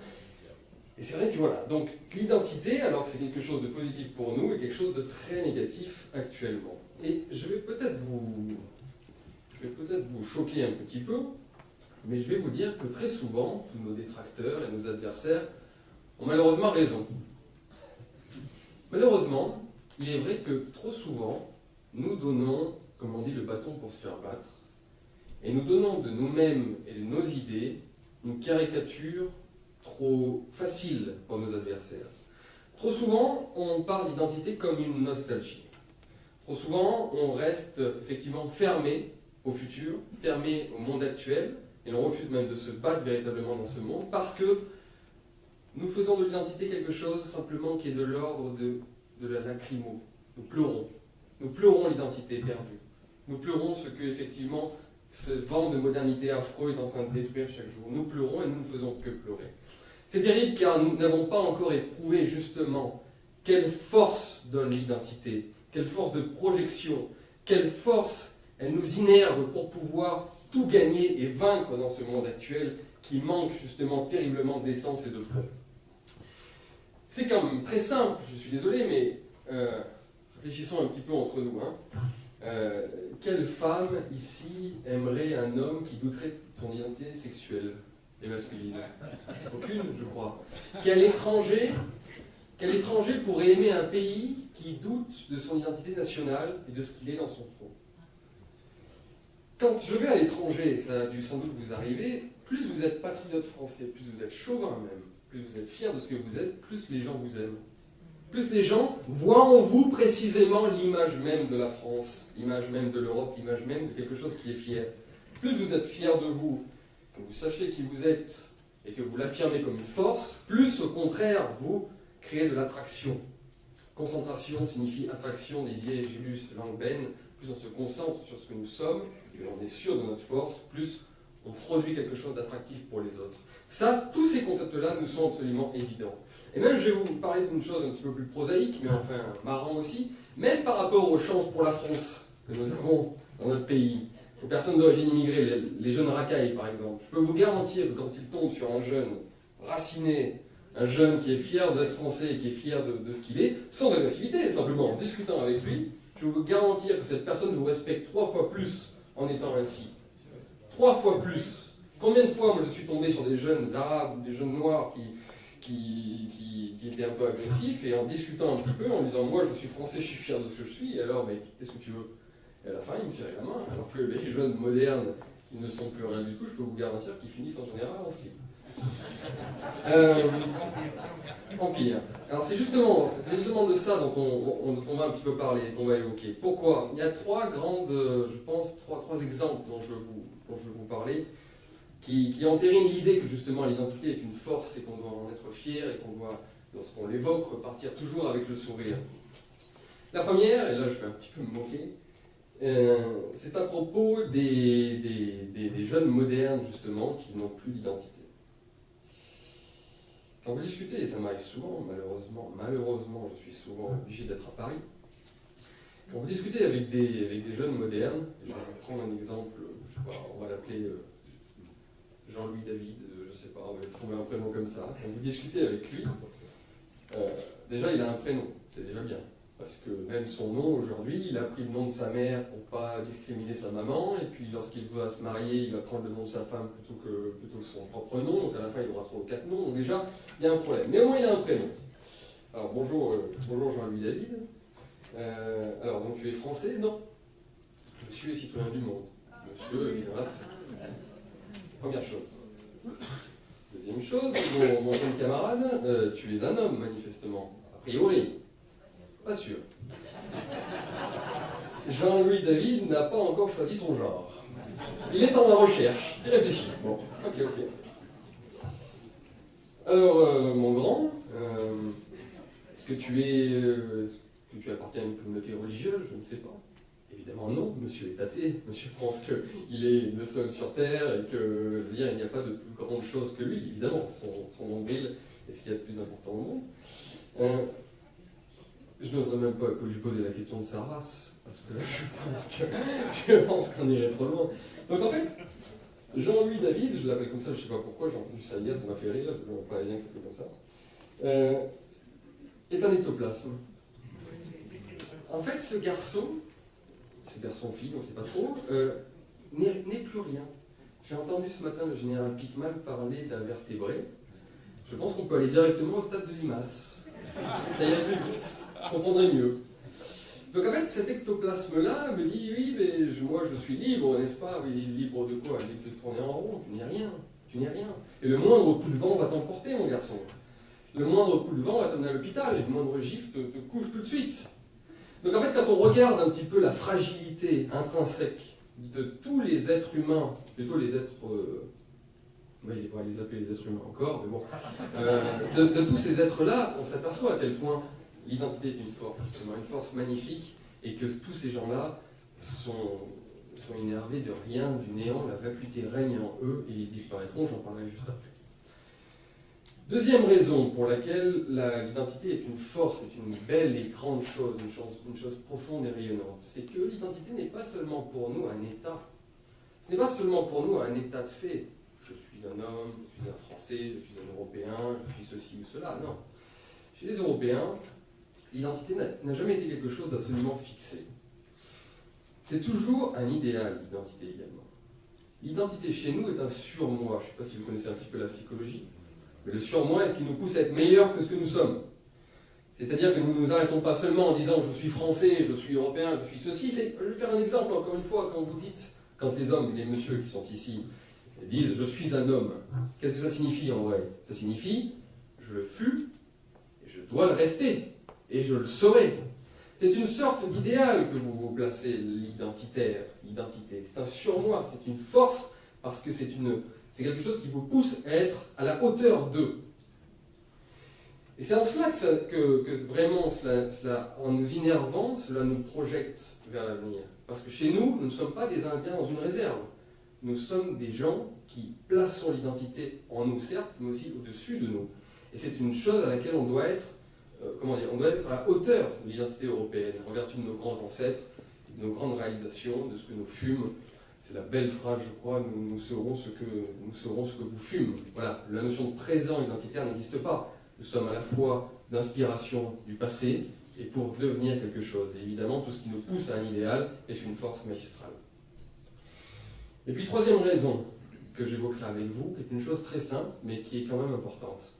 Et c'est vrai que voilà, donc l'identité, alors que c'est quelque chose de positif pour nous, est quelque chose de très négatif actuellement. Et je vais peut-être vous choquer un petit peu, mais je vais vous dire que très souvent, tous nos détracteurs et nos adversaires ont malheureusement raison. Malheureusement, il est vrai que trop souvent, nous donnons, comme on dit, le bâton pour se faire battre, et nous donnons de nous-mêmes et de nos idées une caricature trop facile pour nos adversaires. Trop souvent, on parle d'identité comme une nostalgie. Trop souvent, on reste effectivement fermé au futur, fermé au monde actuel, et l'on refuse même de se battre véritablement dans ce monde, parce que nous faisons de l'identité quelque chose simplement qui est de l'ordre de la lacrymo. Nous pleurons. Nous pleurons l'identité perdue. Nous pleurons ce que, effectivement, ce vent de modernité affreux est en train de détruire chaque jour. Nous pleurons et nous ne faisons que pleurer. C'est terrible car nous n'avons pas encore éprouvé justement quelle force donne l'identité, quelle force de projection, quelle force elle nous innerve pour pouvoir tout gagner et vaincre dans ce monde actuel qui manque justement terriblement d'essence et de fond. C'est quand même très simple, je suis désolé, mais réfléchissons un petit peu entre nous. Quelle femme ici aimerait un homme qui douterait de son identité sexuelle et masculine? Aucune, je crois. Quel étranger pourrait aimer un pays qui doute de son identité nationale et de ce qu'il est dans son fond? Quand je vais à l'étranger, ça a dû sans doute vous arriver, plus vous êtes patriote français, plus vous êtes chauvin même, plus vous êtes fier de ce que vous êtes, plus les gens vous aiment. Plus les gens voient en vous précisément l'image même de la France, l'image même de l'Europe, l'image même de quelque chose qui est fier. Plus vous êtes fier de vous, que vous sachez qui vous êtes et que vous l'affirmez comme une force, plus au contraire vous créez de l'attraction. Concentration signifie attraction, désir, Julius Langben. Plus on se concentre sur ce que nous sommes, et on est sûr de notre force, plus on produit quelque chose d'attractif pour les autres. Ça, tous ces concepts-là nous sont absolument évidents. Et même, je vais vous parler d'une chose un petit peu plus prosaïque, mais enfin marrant aussi, même par rapport aux chances pour la France que nous avons dans notre pays, aux personnes d'origine immigrée, les jeunes racailles par exemple, je peux vous garantir que quand ils tombent sur un jeune raciné, un jeune qui est fier d'être français et qui est fier de ce qu'il est, sans agressivité, simplement en discutant avec lui, je peux vous garantir que cette personne vous respecte 3 fois plus en étant ainsi. 3 fois plus. Combien de fois, moi, je suis tombé sur des jeunes arabes, des jeunes noirs qui étaient un peu agressifs, et en discutant un petit peu, en disant, moi, je suis français, je suis fier de ce que je suis, et alors, mais qu'est-ce que tu veux? Et à la fin, ils me serraient la main, alors que les jeunes modernes, qui ne sont plus rien du tout, je peux vous garantir qu'ils finissent en général en slip. Empire. Alors c'est justement de ça dont on va un petit peu parler, qu'on va évoquer. Pourquoi? Il y a 3 grandes, je pense, trois exemples dont je veux vous parler, qui entérinent l'idée que justement l'identité est une force et qu'on doit en être fier et qu'on doit, lorsqu'on l'évoque, repartir toujours avec le sourire. La première, et là je vais un petit peu me moquer, c'est à propos des jeunes modernes justement qui n'ont plus d'identité. Quand vous discutez, et ça m'arrive souvent, malheureusement je suis souvent obligé d'être à Paris, quand vous discutez avec des jeunes modernes, je vais prendre un exemple, je sais pas, on va l'appeler Jean-Louis David, je sais pas, on va trouver un prénom comme ça. Quand vous discutez avec lui, déjà il a un prénom, c'est déjà bien. Parce que même son nom aujourd'hui, il a pris le nom de sa mère pour pas discriminer sa maman, et puis lorsqu'il va se marier, il va prendre le nom de sa femme plutôt que son propre nom, donc à la fin il aura 3 ou 4 noms, donc déjà il y a un problème. Mais au moins il a un prénom. Alors bonjour Jean-Louis David. Alors donc tu es français? Non. Monsieur est citoyen du monde. Monsieur, voilà. Première chose. Deuxième chose, mon jeune camarade, tu es un homme manifestement, a priori. Pas sûr. Jean-Louis David n'a pas encore choisi son genre. Il est en recherche. Il réfléchit. Bon, ok. Alors, mon grand, est-ce que tu appartiens à une communauté religieuse? Je ne sais pas. Évidemment non, monsieur est athée. Monsieur pense qu'il est le seul sur Terre et que, je veux dire, il n'y a pas de plus grande chose que lui. Évidemment, son nombril est ce qu'il y a de plus important au monde. Je n'oserais même pas lui poser la question de sa race, parce que là, je pense qu'on irait trop loin. Donc en fait, Jean-Louis David, je l'appelle comme ça, je ne sais pas pourquoi, j'ai entendu ça hier, ça m'a fait rire, le Parisien qui s'appelle comme ça, est un ectoplasme. En fait, ce garçon-fille, on ne sait pas trop, n'est plus rien. J'ai entendu ce matin le général Pickman parler d'invertébrés. Je pense qu'on peut aller directement au stade de limace. Ça irait plus vite, on comprendrait mieux. Donc en fait, cet ectoplasme-là me dit, oui, mais moi je suis libre, n'est-ce pas? Oui, libre de quoi? Libre de tourner en rond, tu n'es rien. Et le moindre coup de vent va t'emporter, mon garçon. Le moindre coup de vent va t'amener à l'hôpital, et le moindre gifle te couche tout de suite. Donc en fait, quand on regarde un petit peu la fragilité intrinsèque de tous les êtres humains, plutôt les êtres... il va les appeler les êtres humains encore, mais bon. De tous ces êtres-là, on s'aperçoit à quel point l'identité est une force magnifique, et que tous ces gens-là sont énervés de rien, du néant, la vacuité règne en eux, et ils disparaîtront, j'en parlerai juste après. Deuxième raison pour laquelle l'identité est une force, est une belle et grande chose, une chose profonde et rayonnante, c'est que l'identité n'est pas seulement pour nous un état. Ce n'est pas seulement pour nous un état de fait. Je suis un homme, je suis un Français, je suis un Européen, je suis ceci ou cela. Non. Chez les Européens, l'identité n'a jamais été quelque chose d'absolument fixé. C'est toujours un idéal, l'identité également. L'identité chez nous est un surmoi. Je ne sais pas si vous connaissez un petit peu la psychologie. Mais le surmoi est ce qui nous pousse à être meilleurs que ce que nous sommes. C'est-à-dire que nous ne nous arrêtons pas seulement en disant je suis français, je suis européen, je suis ceci. Je vais faire un exemple encore une fois. Quand vous dites, quand les hommes, les messieurs qui sont ici, disent je suis un homme, qu'est-ce que ça signifie en vrai? Ça signifie je le fus et je dois le rester et je le serai. C'est une sorte d'idéal que vous vous placez, l'identitaire, l'identité. C'est un surmoi, c'est une force parce que c'est quelque chose qui vous pousse à être à la hauteur d'eux. Et c'est en cela que vraiment, en nous innervant, cela nous projette vers l'avenir. Parce que chez nous, nous ne sommes pas des Indiens dans une réserve. Nous sommes des gens qui plaçons l'identité en nous, certes, mais aussi au-dessus de nous. Et c'est une chose à laquelle on doit être, on doit être à la hauteur de l'identité européenne, en vertu de nos grands ancêtres, de nos grandes réalisations, de ce que nous fûmes. C'est la belle phrase, je crois, nous serons ce que vous fûmes. Voilà, la notion de présent identitaire n'existe pas. Nous sommes à la fois d'inspiration du passé et pour devenir quelque chose. Et évidemment, tout ce qui nous pousse à un idéal est une force magistrale. Et puis, troisième raison que j'évoquerai avec vous, qui est une chose très simple, mais qui est quand même importante.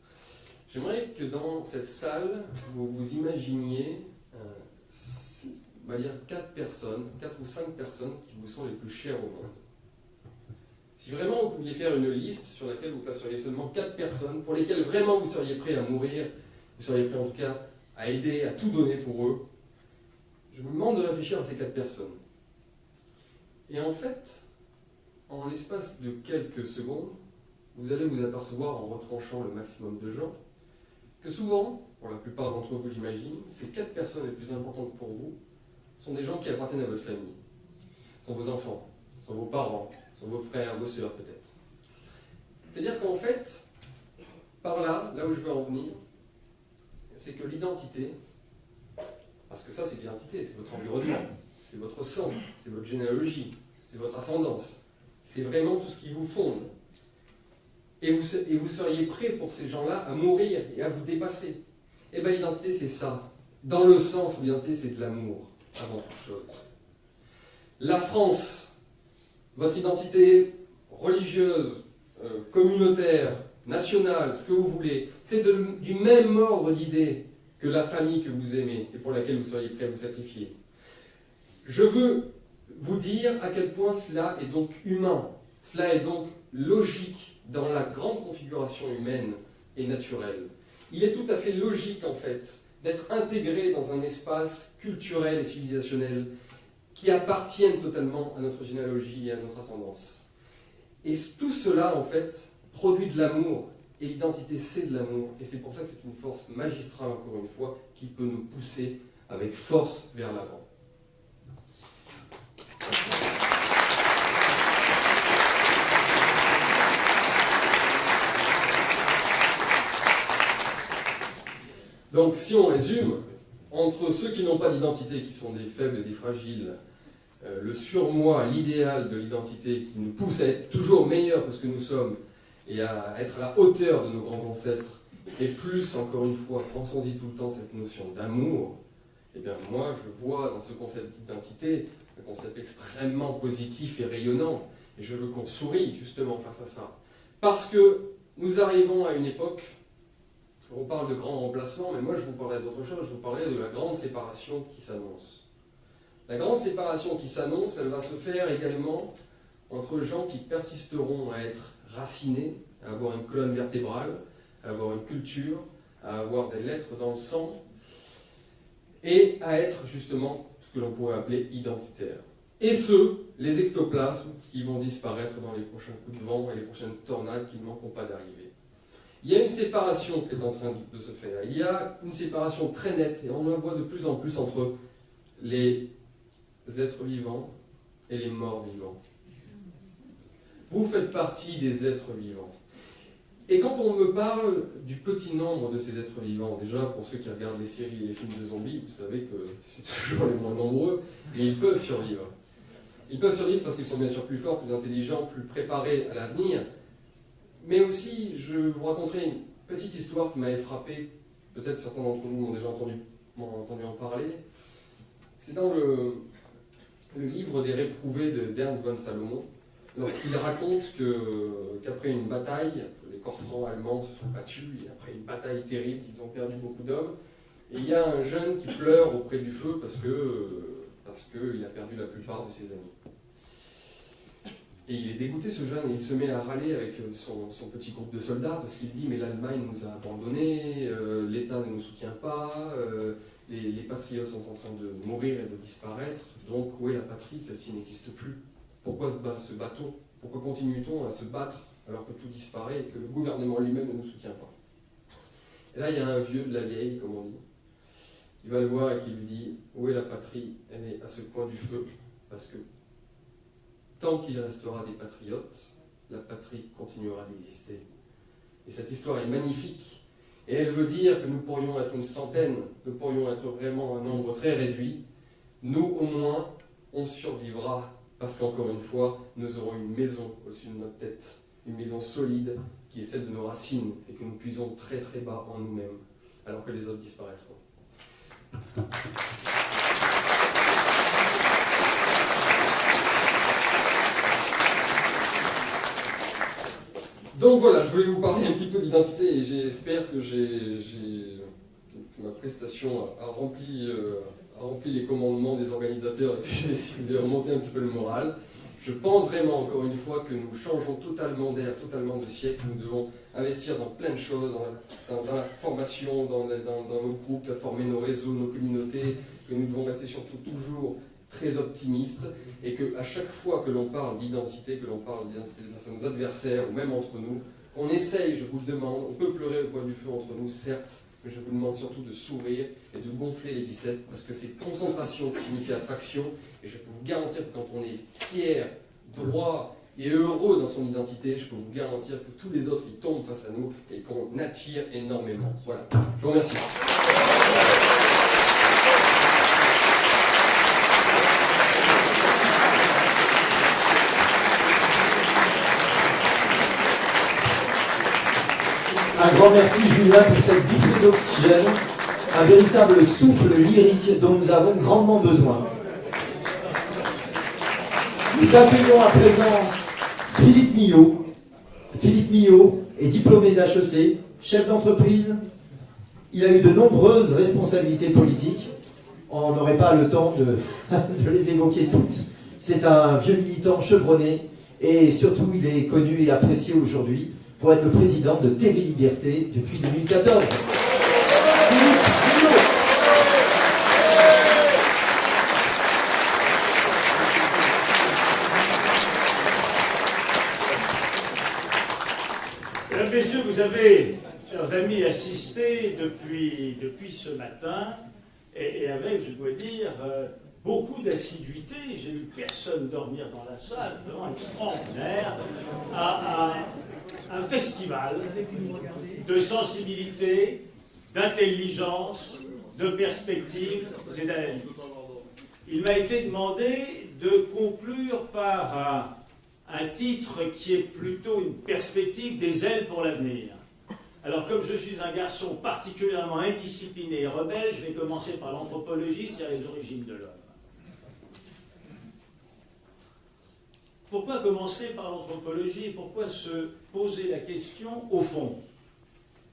J'aimerais que dans cette salle, vous vous imaginiez, on va dire 4 ou 5 personnes qui vous sont les plus chères au monde. Si vraiment vous pouviez faire une liste sur laquelle vous placeriez seulement 4 personnes, pour lesquelles vraiment vous seriez prêt à mourir, vous seriez prêt en tout cas à aider, à tout donner pour eux, je vous demande de réfléchir à ces 4 personnes. Et en fait, en l'espace de quelques secondes, vous allez vous apercevoir, en retranchant le maximum de gens, que souvent, pour la plupart d'entre vous j'imagine, ces 4 personnes les plus importantes pour vous sont des gens qui appartiennent à votre famille. Ce sont vos enfants, ce sont vos parents, ce sont vos frères, vos sœurs peut-être. C'est-à-dire qu'en fait, par là où je veux en venir, c'est que l'identité, parce que ça c'est l'identité, c'est votre environnement, c'est votre sang, c'est votre généalogie, c'est votre ascendance, c'est vraiment tout ce qui vous fonde. Et vous seriez prêt pour ces gens-là à mourir et à vous dépasser. Et bien l'identité c'est ça. Dans le sens où l'identité c'est de l'amour, avant toute chose. La France, votre identité religieuse, communautaire, nationale, ce que vous voulez, c'est du même ordre d'idées que la famille que vous aimez et pour laquelle vous seriez prêt à vous sacrifier. Je veux vous dire à quel point cela est donc humain, cela est donc logique dans la grande configuration humaine et naturelle. Il est tout à fait logique en fait d'être intégré dans un espace culturel et civilisationnel qui appartiennent totalement à notre généalogie et à notre ascendance. Et tout cela en fait produit de l'amour, et l'identité c'est de l'amour, et c'est pour ça que c'est une force magistrale encore une fois qui peut nous pousser avec force vers l'avant. Donc si on résume, entre ceux qui n'ont pas d'identité, qui sont des faibles et des fragiles, le surmoi, l'idéal de l'identité qui nous pousse à être toujours meilleurs que ce que nous sommes et à être à la hauteur de nos grands ancêtres, et plus, encore une fois, pensons-y tout le temps, cette notion d'amour, eh bien moi je vois dans ce concept d'identité un concept extrêmement positif et rayonnant, et je veux qu'on sourie justement face à ça. Parce que nous arrivons à une époque, on parle de grand remplacement, mais moi je vous parlerai d'autre chose, je vous parlerai de la grande séparation qui s'annonce. La grande séparation qui s'annonce, elle va se faire également entre gens qui persisteront à être racinés, à avoir une colonne vertébrale, à avoir une culture, à avoir des lettres dans le sang, et à être justement ce que l'on pourrait appeler identitaire. Et les ectoplasmes qui vont disparaître dans les prochains coups de vent et les prochaines tornades qui ne manqueront pas d'arriver. Il y a une séparation qui est en train de se faire. Il y a une séparation très nette, et on la voit de plus en plus entre les êtres vivants et les morts vivants. Vous faites partie des êtres vivants. Et quand on me parle du petit nombre de ces êtres vivants, déjà pour ceux qui regardent les séries et les films de zombies, vous savez que c'est toujours les moins nombreux, mais ils peuvent survivre. Ils peuvent survivre parce qu'ils sont bien sûr plus forts, plus intelligents, plus préparés à l'avenir. Mais aussi, je vous raconterai une petite histoire qui m'avait frappé. Peut-être certains d'entre vous m'ont déjà entendu en parler. C'est dans le livre des réprouvés d'Ernst von Salomon, lorsqu'il raconte qu'après une bataille, les corps francs allemands se sont battus, et après une bataille terrible, ils ont perdu beaucoup d'hommes, et il y a un jeune qui pleure auprès du feu parce qu'il a perdu la plupart de ses amis. Et il est dégoûté, ce jeune, et il se met à râler avec son petit groupe de soldats, parce qu'il dit « mais l'Allemagne nous a abandonnés, l'État ne nous soutient pas, les patriotes sont en train de mourir et de disparaître, donc où est la patrie? Celle-ci n'existe plus. Pourquoi se bat-on? Pourquoi continue-t-on à se battre alors que tout disparaît et que le gouvernement lui-même ne nous soutient pas ?» Et là, il y a un vieux de la vieille, comme on dit, qui va le voir et qui lui dit « où est la patrie? Elle est à ce coin du feu, parce que tant qu'il restera des patriotes, la patrie continuera d'exister. » Et cette histoire est magnifique. Et elle veut dire que nous pourrions être une centaine, nous pourrions être vraiment un nombre très réduit. Nous, au moins, on survivra, parce qu'encore une fois, nous aurons une maison au-dessus de notre tête, une maison solide, qui est celle de nos racines, et que nous puisons très très bas en nous-mêmes, alors que les autres disparaîtront. Donc voilà, je voulais vous parler un petit peu d'identité et j'espère que ma prestation a rempli les commandements des organisateurs et que j'ai essayé de remonter un petit peu le moral. Je pense vraiment, encore une fois, que nous changeons totalement d'air, totalement de siècle. Nous devons investir dans plein de choses, dans la formation, dans nos groupes, former nos réseaux, nos communautés, que nous devons rester surtout toujours très optimiste, et qu'à chaque fois que l'on parle d'identité, que l'on parle d'identité face à nos adversaires, ou même entre nous, on essaye, je vous le demande, on peut pleurer au coin du feu entre nous, certes, mais je vous demande surtout de sourire et de gonfler les biceps, parce que c'est concentration qui signifie attraction, et je peux vous garantir que quand on est fier, droit et heureux dans son identité, je peux vous garantir que tous les autres, ils tombent face à nous, et qu'on attire énormément. Voilà, je vous remercie. Un grand merci Julien pour cette bouffée d'oxygène, un véritable souffle lyrique dont nous avons grandement besoin. Nous accueillons à présent Philippe Millot. Philippe Millot est diplômé d'HEC, chef d'entreprise. Il a eu de nombreuses responsabilités politiques. On n'aurait pas le temps de les évoquer toutes. C'est un vieux militant chevronné et surtout il est connu et apprécié aujourd'hui pour être le président de TV Liberté depuis 2014. Mesdames, Messieurs, vous avez, chers amis, assisté depuis ce matin, et avec, je dois dire, beaucoup d'assiduité. J'ai vu personne dormir dans la salle, vraiment extraordinaire, à un festival de sensibilité, d'intelligence, de perspective et d'analyse. Il m'a été demandé de conclure par un titre qui est plutôt une perspective des ailes pour l'avenir. Alors, comme je suis un garçon particulièrement indiscipliné et rebelle, je vais commencer par l'anthropologie, c'est-à-dire les origines de l'homme. Pourquoi commencer par l'anthropologie et pourquoi se poser la question, au fond,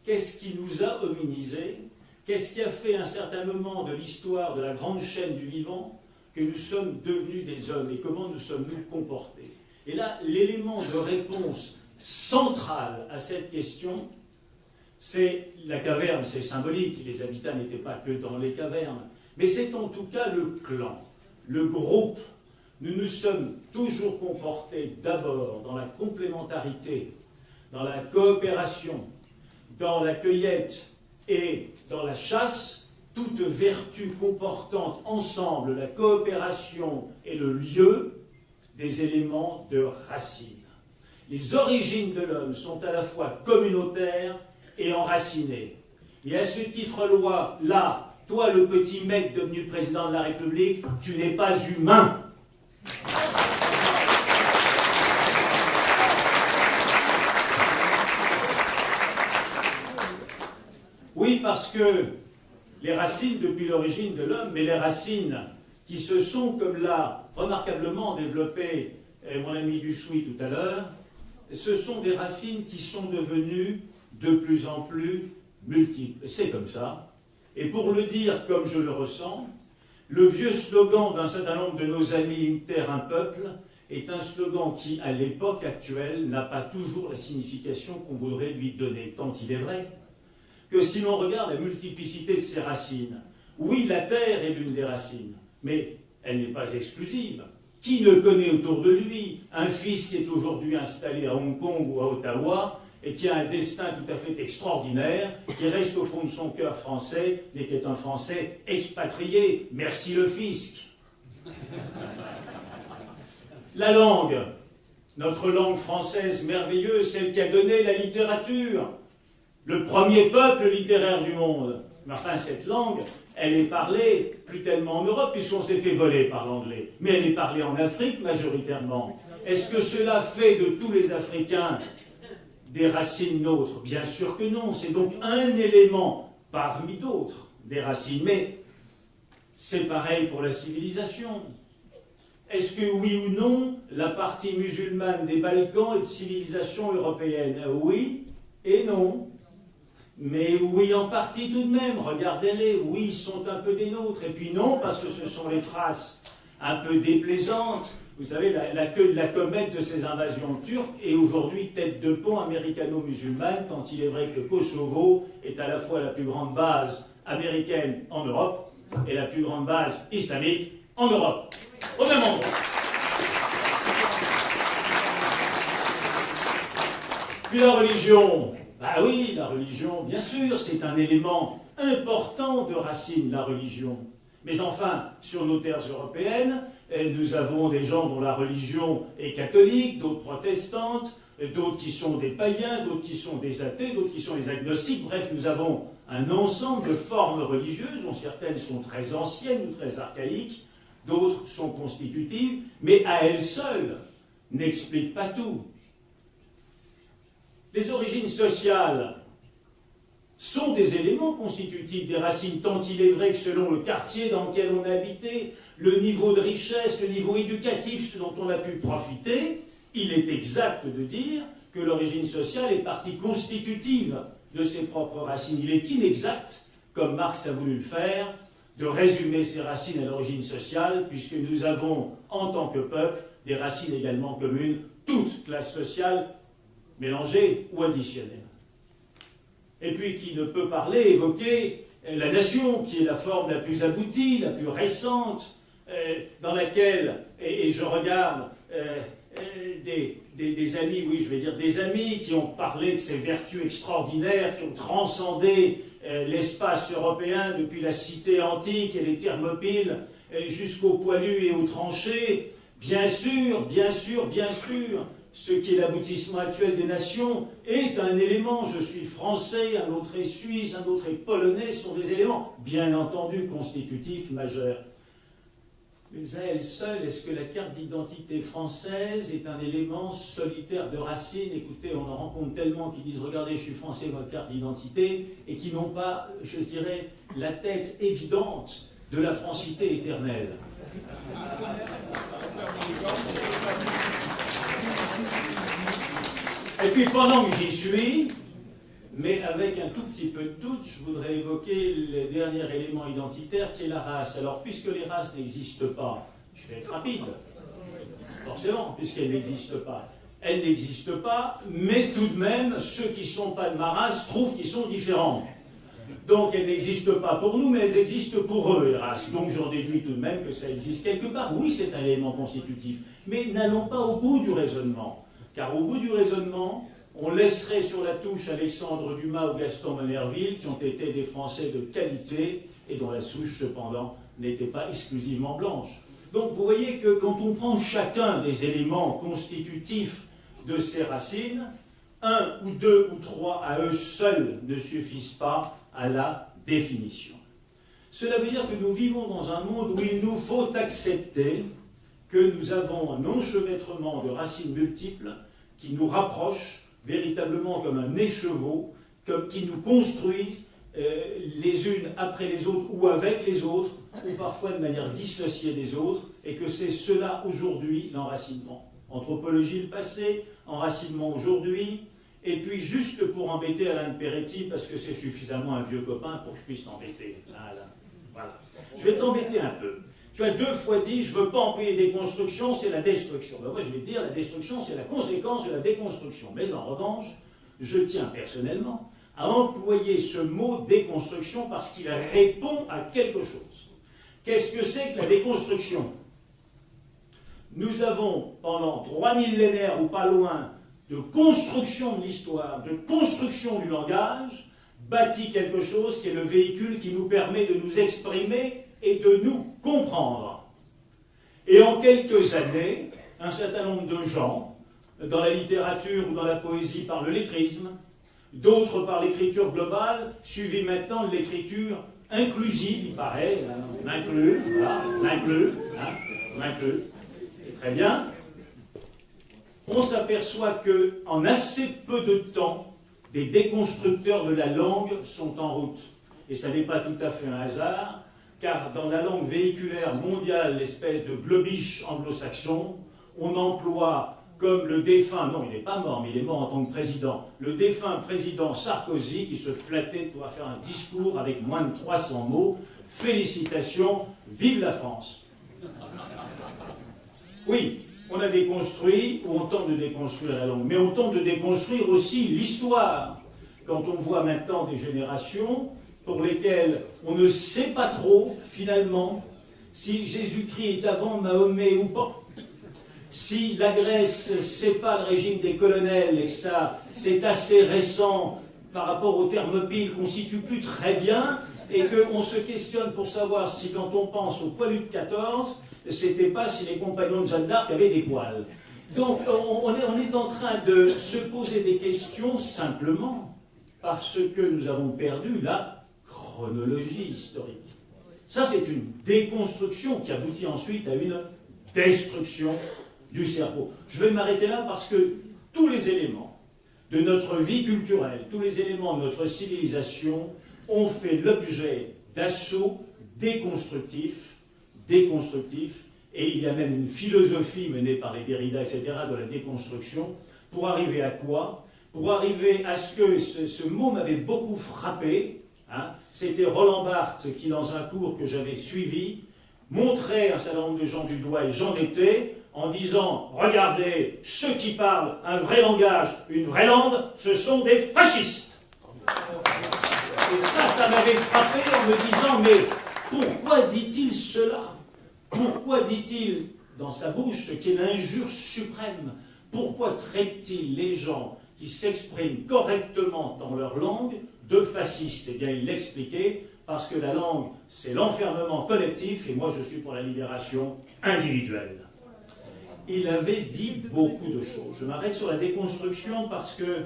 qu'est-ce qui nous a hominisés? Qu'est-ce qui a fait à un certain moment de l'histoire de la grande chaîne du vivant que nous sommes devenus des hommes et comment nous sommes-nous comportés? Et là, l'élément de réponse central à cette question, c'est la caverne, c'est symbolique, les habitants n'étaient pas que dans les cavernes, mais c'est en tout cas le clan, le groupe. Nous nous sommes toujours comportés d'abord dans la complémentarité, dans la coopération, dans la cueillette et dans la chasse, toute vertu comportant ensemble la coopération et le lieu, des éléments de racine. Les origines de l'homme sont à la fois communautaires et enracinées. Et à ce titre-là, toi le petit mec devenu président de la République, tu n'es pas humain. Oui, parce que les racines depuis l'origine de l'homme, mais les racines qui se sont, comme l'a remarquablement développé mon ami Dussoui tout à l'heure, ce sont des racines qui sont devenues de plus en plus multiples. C'est comme ça. Et pour le dire comme je le ressens, le vieux slogan d'un certain nombre de nos amis Une terre, un peuple est un slogan qui, à l'époque actuelle, n'a pas toujours la signification qu'on voudrait lui donner. Tant il est vrai que si l'on regarde la multiplicité de ses racines, oui, la terre est l'une des racines, mais elle n'est pas exclusive. Qui ne connaît autour de lui un fils qui est aujourd'hui installé à Hong Kong ou à Ottawa et qui a un destin tout à fait extraordinaire, qui reste au fond de son cœur français, mais qui est un Français expatrié. Merci le fisc. La langue, notre langue française merveilleuse, celle qui a donné la littérature, le premier peuple littéraire du monde. Mais enfin, cette langue, elle est parlée plus tellement en Europe, puisqu'on s'est fait voler par l'anglais. Mais elle est parlée en Afrique majoritairement. Est-ce que cela fait de tous les Africains des racines nôtres? Bien sûr que non. C'est donc un élément parmi d'autres des racines. Mais c'est pareil pour la civilisation. Est-ce que oui ou non, la partie musulmane des Balkans est de civilisation européenne? Oui et non. Mais oui, en partie tout de même, regardez-les, oui, ils sont un peu des nôtres, et puis non, parce que ce sont les traces un peu déplaisantes. Vous savez, la queue de la comète de ces invasions turques est aujourd'hui tête de pont américano-musulmane, tant il est vrai que le Kosovo est à la fois la plus grande base américaine en Europe et la plus grande base islamique en Europe, au même endroit. Puis la religion. Ah oui, la religion, bien sûr, c'est un élément important de racine, la religion. Mais enfin, sur nos terres européennes, nous avons des gens dont la religion est catholique, d'autres protestantes, d'autres qui sont des païens, d'autres qui sont des athées, d'autres qui sont des agnostiques. Bref, nous avons un ensemble de formes religieuses, dont certaines sont très anciennes ou très archaïques, d'autres sont constitutives, mais à elles seules n'expliquent pas tout. Les origines sociales sont des éléments constitutifs des racines, tant il est vrai que selon le quartier dans lequel on a habité, le niveau de richesse, le niveau éducatif, ce dont on a pu profiter, il est exact de dire que l'origine sociale est partie constitutive de ses propres racines. Il est inexact, comme Marx a voulu le faire, de résumer ses racines à l'origine sociale, puisque nous avons, en tant que peuple, des racines également communes, toutes classes sociales, mélangée ou additionnelle. Et puis qui ne peut parler, évoquer la nation, qui est la forme la plus aboutie, la plus récente, dans laquelle, et je regarde des amis, oui, je vais dire des amis qui ont parlé de ces vertus extraordinaires, qui ont transcendé l'espace européen depuis la cité antique et les Thermopyles jusqu'aux poilus et aux tranchées. Bien sûr, bien sûr, bien sûr, ce qui est l'aboutissement actuel des nations est un élément. Je suis français, un autre est suisse, un autre est polonais, ce sont des éléments, bien entendu, constitutifs majeurs. Mais à elle seule, est-ce que la carte d'identité française est un élément solitaire de racine? Écoutez, on en rencontre tellement qui disent « Regardez, je suis français, votre carte d'identité », et qui n'ont pas, je dirais, la tête évidente de la francité éternelle. Et puis pendant que j'y suis, mais avec un tout petit peu de doute, je voudrais évoquer le dernier élément identitaire qui est la race. Alors, puisque les races n'existent pas, je vais être rapide, forcément, puisqu'elles n'existent pas. Elles n'existent pas, mais tout de même, ceux qui ne sont pas de ma race trouvent qu'ils sont différents. Donc elles n'existent pas pour nous, mais elles existent pour eux, les races. Donc j'en déduis tout de même que ça existe quelque part. Oui, c'est un élément constitutif. Mais n'allons pas au bout du raisonnement. Car au bout du raisonnement, on laisserait sur la touche Alexandre Dumas ou Gaston Monnerville, qui ont été des Français de qualité et dont la souche, cependant, n'était pas exclusivement blanche. Donc vous voyez que quand on prend chacun des éléments constitutifs de ces racines, un ou deux ou trois à eux seuls ne suffisent pas à la définition. Cela veut dire que nous vivons dans un monde où il nous faut accepter que nous avons un enchevêtrement de racines multiples qui nous rapprochent véritablement comme un écheveau, qui nous construisent les unes après les autres ou avec les autres, ou parfois de manière dissociée des autres, et que c'est cela aujourd'hui l'enracinement. Anthropologie le passé, enracinement aujourd'hui, et puis juste pour embêter Alain de Peretti, parce que c'est suffisamment un vieux copain pour que je puisse t'embêter. Voilà. Je vais t'embêter un peu. Tu as 2 fois dit, je ne veux pas employer déconstruction, c'est la destruction. Ben moi je vais te dire, la destruction c'est la conséquence de la déconstruction. Mais en revanche, je tiens personnellement à employer ce mot déconstruction parce qu'il répond à quelque chose. Qu'est-ce que c'est que la déconstruction? Nous avons, pendant 3 millénaires ou pas loin, de construction de l'histoire, de construction du langage, bâti quelque chose qui est le véhicule qui nous permet de nous exprimer et de nous comprendre. Et en quelques années, un certain nombre de gens, dans la littérature ou dans la poésie par le lettrisme, d'autres par l'écriture globale, suivi maintenant de l'écriture inclusive, il paraît, on inclut, voilà, on inclut, très bien. On s'aperçoit qu'en assez peu de temps, des déconstructeurs de la langue sont en route. Et ça n'est pas tout à fait un hasard, car dans la langue véhiculaire mondiale, l'espèce de globish anglo-saxon, on emploie comme le défunt, non il n'est pas mort, mais il est mort en tant que président, le défunt président Sarkozy qui se flattait de pouvoir faire un discours avec moins de 300 mots. Félicitations, vive la France. Oui, on a déconstruit, ou on tente de déconstruire la langue, mais on tente de déconstruire aussi l'histoire. Quand on voit maintenant des générations pour lesquelles on ne sait pas trop, finalement, si Jésus-Christ est avant Mahomet ou pas. Si la Grèce, c'est pas le régime des colonels et que ça, c'est assez récent par rapport au Thermopyle qu'on ne situe plus très bien, et qu'on se questionne pour savoir si quand on pense aux poilus de 14, c'était pas si les compagnons de Jeanne d'Arc avaient des poils. Donc on est en train de se poser des questions simplement parce que nous avons perdu la chronologie historique. Ça, c'est une déconstruction qui aboutit ensuite à une destruction du cerveau. Je vais m'arrêter là parce que tous les éléments de notre vie culturelle, tous les éléments de notre civilisation ont fait l'objet d'assauts déconstructifs, et il y a même une philosophie menée par les Derrida, etc., de la déconstruction, pour arriver à quoi? Pour arriver à ce que, ce mot m'avait beaucoup frappé, hein, c'était Roland Barthes qui, dans un cours que j'avais suivi, montrait un certain nombre de gens du doigt, et j'en étais, en disant, regardez, ceux qui parlent un vrai langage, une vraie langue, ce sont des fascistes. Et ça m'avait frappé en me disant, mais pourquoi dit-il cela? Pourquoi dit-il dans sa bouche ce qui est l'injure suprême? Pourquoi traite-t-il les gens qui s'expriment correctement dans leur langue de fascistes? Eh bien, il l'expliquait, parce que la langue, c'est l'enfermement collectif, et moi je suis pour la libération individuelle. Il avait dit beaucoup de choses. Je m'arrête sur la déconstruction parce que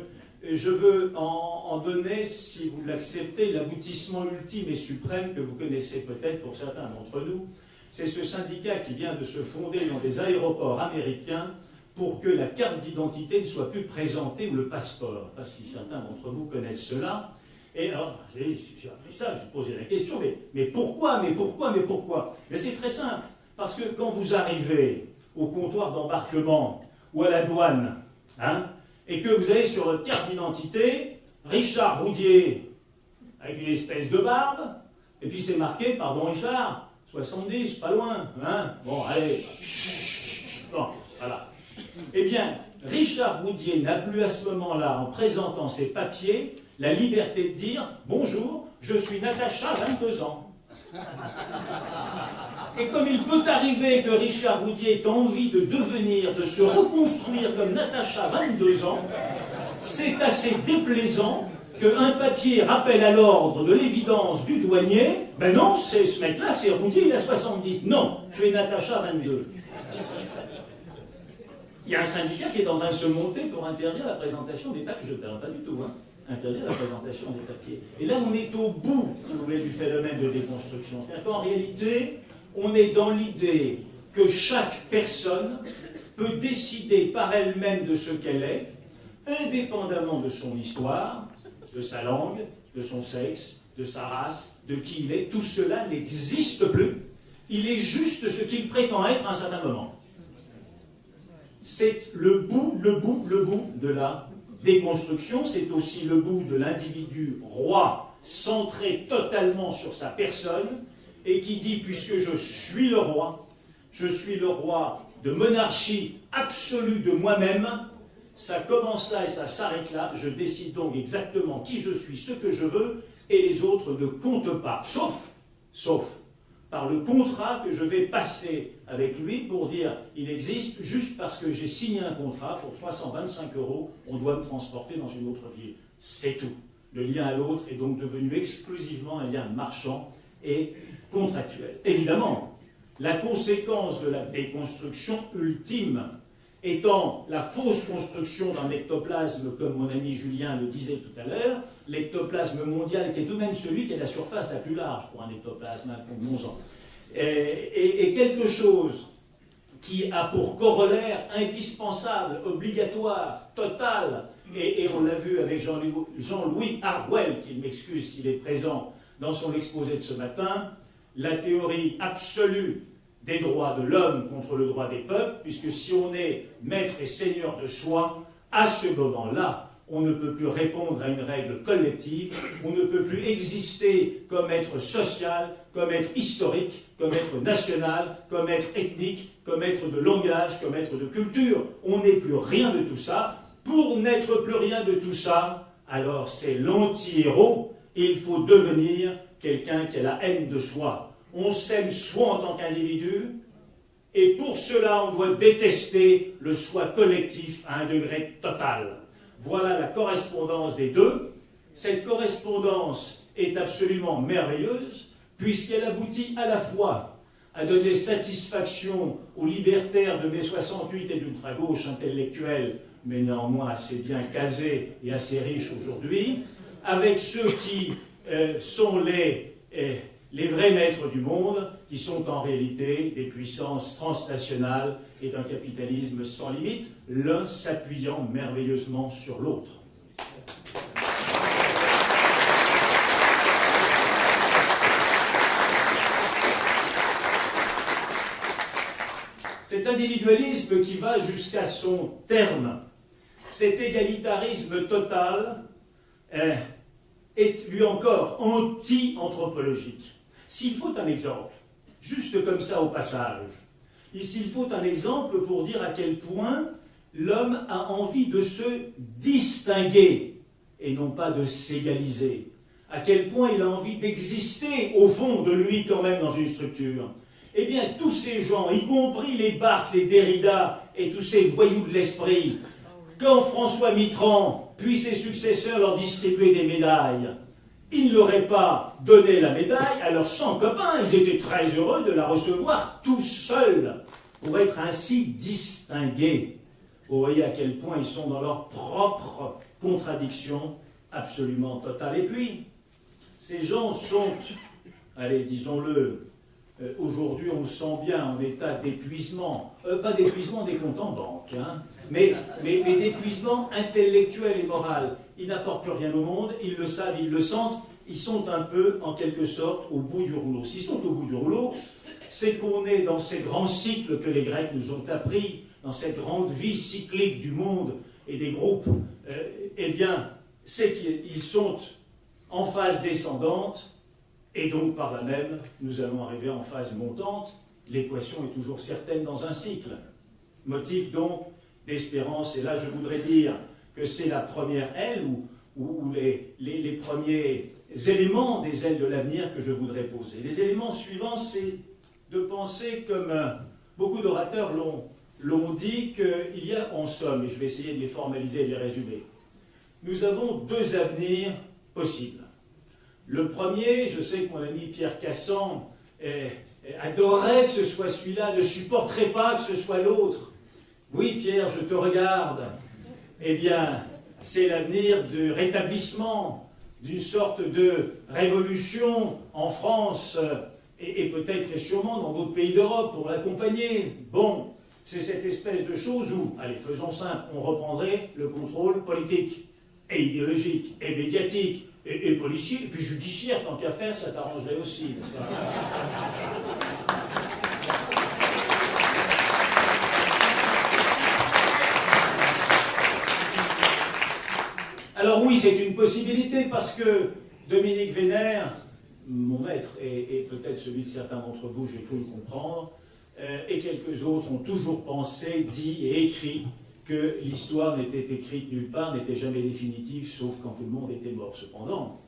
je veux en donner, si vous l'acceptez, l'aboutissement ultime et suprême que vous connaissez peut-être pour certains d'entre nous. C'est ce syndicat qui vient de se fonder dans des aéroports américains pour que la carte d'identité ne soit plus présentée, ou le passeport. Je ne sais pas si certains d'entre vous connaissent cela. Et alors, j'ai appris ça, je posais la question, mais pourquoi? Mais c'est très simple, parce que quand vous arrivez au comptoir d'embarquement ou à la douane, hein, et que vous avez sur votre carte d'identité Richard Roudier avec une espèce de barbe, et puis c'est marqué, pardon Richard, 70, pas loin, hein, bon, allez, bon, voilà. Eh bien, Richard Roudier n'a plus à ce moment-là, en présentant ses papiers, la liberté de dire « Bonjour, je suis Natacha, 22 ans ». Et comme il peut arriver que Richard Boudier ait envie de devenir, de se reconstruire comme Natacha, 22 ans, c'est assez déplaisant qu'un papier rappelle à l'ordre de l'évidence du douanier « Ben non, ce mec-là, c'est Boudier, il a 70. Non, tu es Natacha, 22. » Il y a un syndicat qui est en train de se monter pour interdire la présentation des papiers. Je ne parle pas du tout, hein. Interdire la présentation des papiers. Et là, on est au bout, si vous voulez, du phénomène de déconstruction. C'est-à-dire qu'en réalité, on est dans l'idée que chaque personne peut décider par elle-même de ce qu'elle est, indépendamment de son histoire, de sa langue, de son sexe, de sa race, de qui il est. Tout cela n'existe plus. Il est juste ce qu'il prétend être à un certain moment. C'est le bout de la déconstruction, c'est aussi le bout de l'individu roi, centré totalement sur sa personne, et qui dit, puisque je suis le roi de monarchie absolue de moi-même, ça commence là et ça s'arrête là, je décide donc exactement qui je suis, ce que je veux, et les autres ne comptent pas, sauf par le contrat que je vais passer avec lui pour dire il existe juste parce que j'ai signé un contrat pour 325 €, on doit me transporter dans une autre ville. C'est tout. Le lien à l'autre est donc devenu exclusivement un lien marchand et contractuel. Évidemment, la conséquence de la déconstruction ultime étant la fausse construction d'un ectoplasme, comme mon ami Julien le disait tout à l'heure, l'ectoplasme mondial qui est tout de même celui qui a la surface la plus large pour un ectoplasme, et quelque chose qui a pour corollaire indispensable, obligatoire, total, et on l'a vu avec Jean-Louis Harwell, qu'il m'excuse s'il est présent dans son exposé de ce matin, la théorie absolue des droits de l'homme contre le droit des peuples, puisque si on est maître et seigneur de soi, à ce moment-là, on ne peut plus répondre à une règle collective, on ne peut plus exister comme être social, comme être historique, comme être national, comme être ethnique, comme être de langage, comme être de culture. On n'est plus rien de tout ça. Pour n'être plus rien de tout ça, alors c'est l'anti-héros. Il faut devenir quelqu'un qui a la haine de soi. On s'aime soi en tant qu'individu, et pour cela, on doit détester le soi collectif à un degré total. Voilà la correspondance des deux. Cette correspondance est absolument merveilleuse, puisqu'elle aboutit à la fois à donner satisfaction aux libertaires de mai 68 et d'ultra-gauche intellectuelle, mais néanmoins assez bien casés et assez riches aujourd'hui, avec ceux qui sont les vrais maîtres du monde, qui sont en réalité des puissances transnationales et d'un capitalisme sans limite, l'un s'appuyant merveilleusement sur l'autre. Cet individualisme qui va jusqu'à son terme, cet égalitarisme total, est lui encore anti-anthropologique. S'il faut un exemple, juste comme ça au passage, s'il faut un exemple pour dire à quel point l'homme a envie de se distinguer et non pas de s'égaliser, à quel point il a envie d'exister au fond de lui quand même dans une structure, eh bien tous ces gens, y compris les Barthes, les Derrida et tous ces voyous de l'esprit, quand François Mitterrand puis ses successeurs leur distribuaient des médailles, ils ne leur auraient pas donné la médaille à leurs 100 copains. Ils étaient très heureux de la recevoir tout seuls pour être ainsi distingués. Vous voyez à quel point ils sont dans leur propre contradiction absolument totale. Et puis, ces gens sont, allez, disons-le, aujourd'hui on le sent bien en état d'épuisement, pas d'épuisement des comptes en banque, hein, mais d'épuisement intellectuel et moral. Ils n'apportent plus rien au monde, ils le savent, ils le sentent, ils sont un peu, en quelque sorte, au bout du rouleau. S'ils sont au bout du rouleau, c'est qu'on est dans ces grands cycles que les Grecs nous ont appris, dans cette grande vie cyclique du monde et des groupes, eh bien, c'est qu'ils sont en phase descendante, et donc par là même, nous allons arriver en phase montante. L'équation est toujours certaine dans un cycle. Motif donc d'espérance, et là je voudrais dire que c'est la première aile, ou les premiers éléments des ailes de l'avenir que je voudrais poser. Les éléments suivants, c'est de penser, comme beaucoup d'orateurs l'ont dit, qu'il y a en somme, et je vais essayer de les formaliser et de les résumer, nous avons deux avenirs possibles. Le premier, je sais que mon ami Pierre Cassan adorait que ce soit celui-là, ne supporterait pas que ce soit l'autre. Oui, Pierre, je te regarde. Eh bien, c'est l'avenir du rétablissement, d'une sorte de révolution en France et peut-être et sûrement dans d'autres pays d'Europe pour l'accompagner. Bon, c'est cette espèce de chose où, allez, faisons simple, on reprendrait le contrôle politique et idéologique et médiatique et policier, et puis judiciaire, tant qu'à faire, ça t'arrangerait aussi. Alors oui, c'est une possibilité parce que Dominique Vénère, mon maître, et peut-être celui de certains d'entre vous, j'ai cru le comprendre, et quelques autres ont toujours pensé, dit et écrit que l'histoire n'était écrite nulle part, n'était jamais définitive, sauf quand tout le monde était mort. Cependant,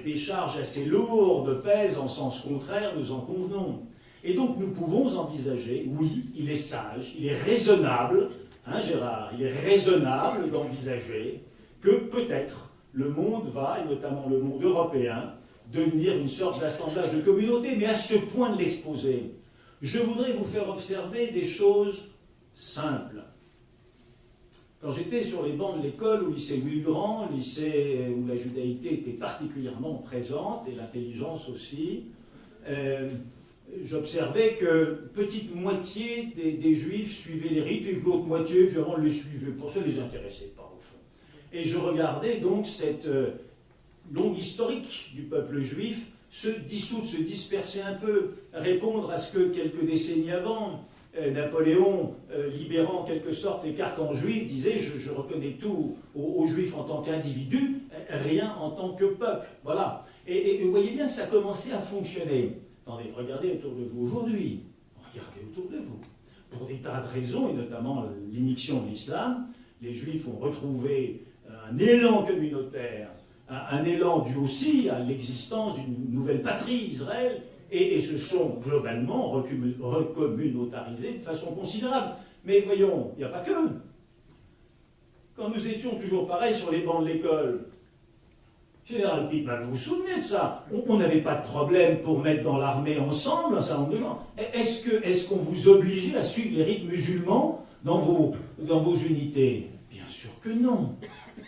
des charges assez lourdes pèsent en sens contraire, nous en convenons. Et donc nous pouvons envisager, oui, il est sage, il est raisonnable, hein Gérard, il est raisonnable d'envisager que peut-être le monde va, et notamment le monde européen, devenir une sorte d'assemblage de communautés, mais à ce point de l'exposer, je voudrais vous faire observer des choses simples. Quand j'étais sur les bancs de l'école, au lycée Louis-le-Grand, lycée où la judaïté était particulièrement présente, et l'intelligence aussi, j'observais que petite moitié des juifs suivaient les rites, et que l'autre moitié, finalement, ne les suivait pas. Ça ne les intéressait pas, au fond. Et je regardais donc cette longue historique du peuple juif se dissoudre, se disperser un peu, répondre à ce que quelques décennies avant, Napoléon, libérant en quelque sorte les carcans juifs, disait je reconnais tout aux juifs en tant qu'individus, rien en tant que peuple. Voilà. Et vous voyez bien que ça commençait à fonctionner. Attendez, regardez autour de vous aujourd'hui. Regardez autour de vous. Pour des tas de raisons, et notamment l'immixtion de l'islam, les juifs ont retrouvé un élan communautaire, un élan dû aussi à l'existence d'une nouvelle patrie, Israël, et se sont globalement recommunautarisés de façon considérable. Mais voyons, il n'y a pas que. Quand nous étions toujours pareil sur les bancs de l'école, Général Pitman, vous vous souvenez de ça? On n'avait pas de problème pour mettre dans l'armée ensemble un certain nombre de gens. Est-ce qu'on vous obligeait à suivre les rites musulmans dans vos unités? Bien sûr que non.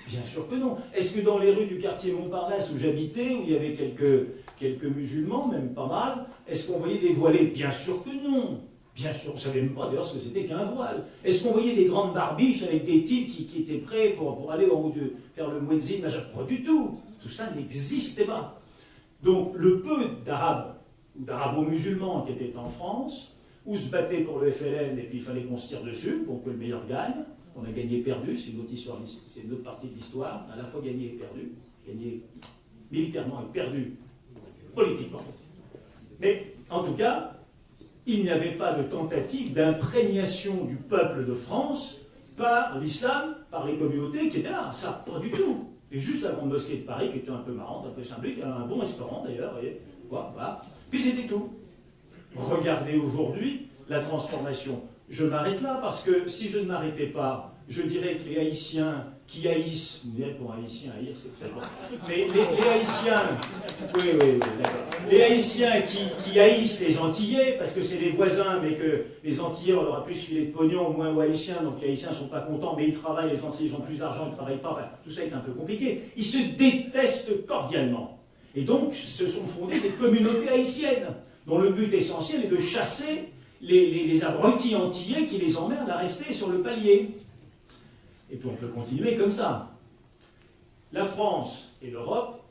Bien sûr que non. Est-ce que dans les rues du quartier Montparnasse où j'habitais, où il y avait quelques musulmans, même pas mal, est-ce qu'on voyait des voilés? Bien sûr que non. Bien sûr, on ne savait même pas d'ailleurs ce que c'était qu'un voile. Est-ce qu'on voyait des grandes barbiches avec des types qui étaient prêts pour aller en haut de faire le muezzin? Pas du tout. Tout ça n'existait pas. Donc le peu d'Arabes ou d'Arabo-musulmans qui étaient en France, ou se battaient pour le FLN et puis il fallait qu'on se tire dessus pour que le meilleur gagne. On a gagné et perdu, c'est une autre histoire, c'est une autre partie de l'histoire. À la fois gagné et perdu, gagné militairement et perdu politiquement. Mais en tout cas, il n'y avait pas de tentative d'imprégnation du peuple de France par l'islam, par les communautés qui étaient là. Ça, pas du tout. Et juste la grande mosquée de Paris, qui était un peu marrante, un peu symbolique, un bon restaurant d'ailleurs, et voilà. Puis c'était tout. Regardez aujourd'hui la transformation. Je m'arrête là parce que si je ne m'arrêtais pas, je dirais que les Haïtiens qui haïssent, vous dites pour un Haïtien haïr, c'est très bon, mais les Haïtiens, oui, d'accord, les Haïtiens qui haïssent les Antillais, parce que c'est les voisins, mais que les Antillais, on leur a plus filé de pognon, moins aux Haïtiens, donc les Haïtiens ne sont pas contents, mais ils travaillent, les Antillais ont plus d'argent, ils ne travaillent pas, enfin, tout ça est un peu compliqué. Ils se détestent cordialement. Et donc, se sont fondées des communautés haïtiennes, dont le but essentiel est de chasser les abrutis antillais qui les emmerdent à rester sur le palier. Et puis on peut continuer comme ça. La France et l'Europe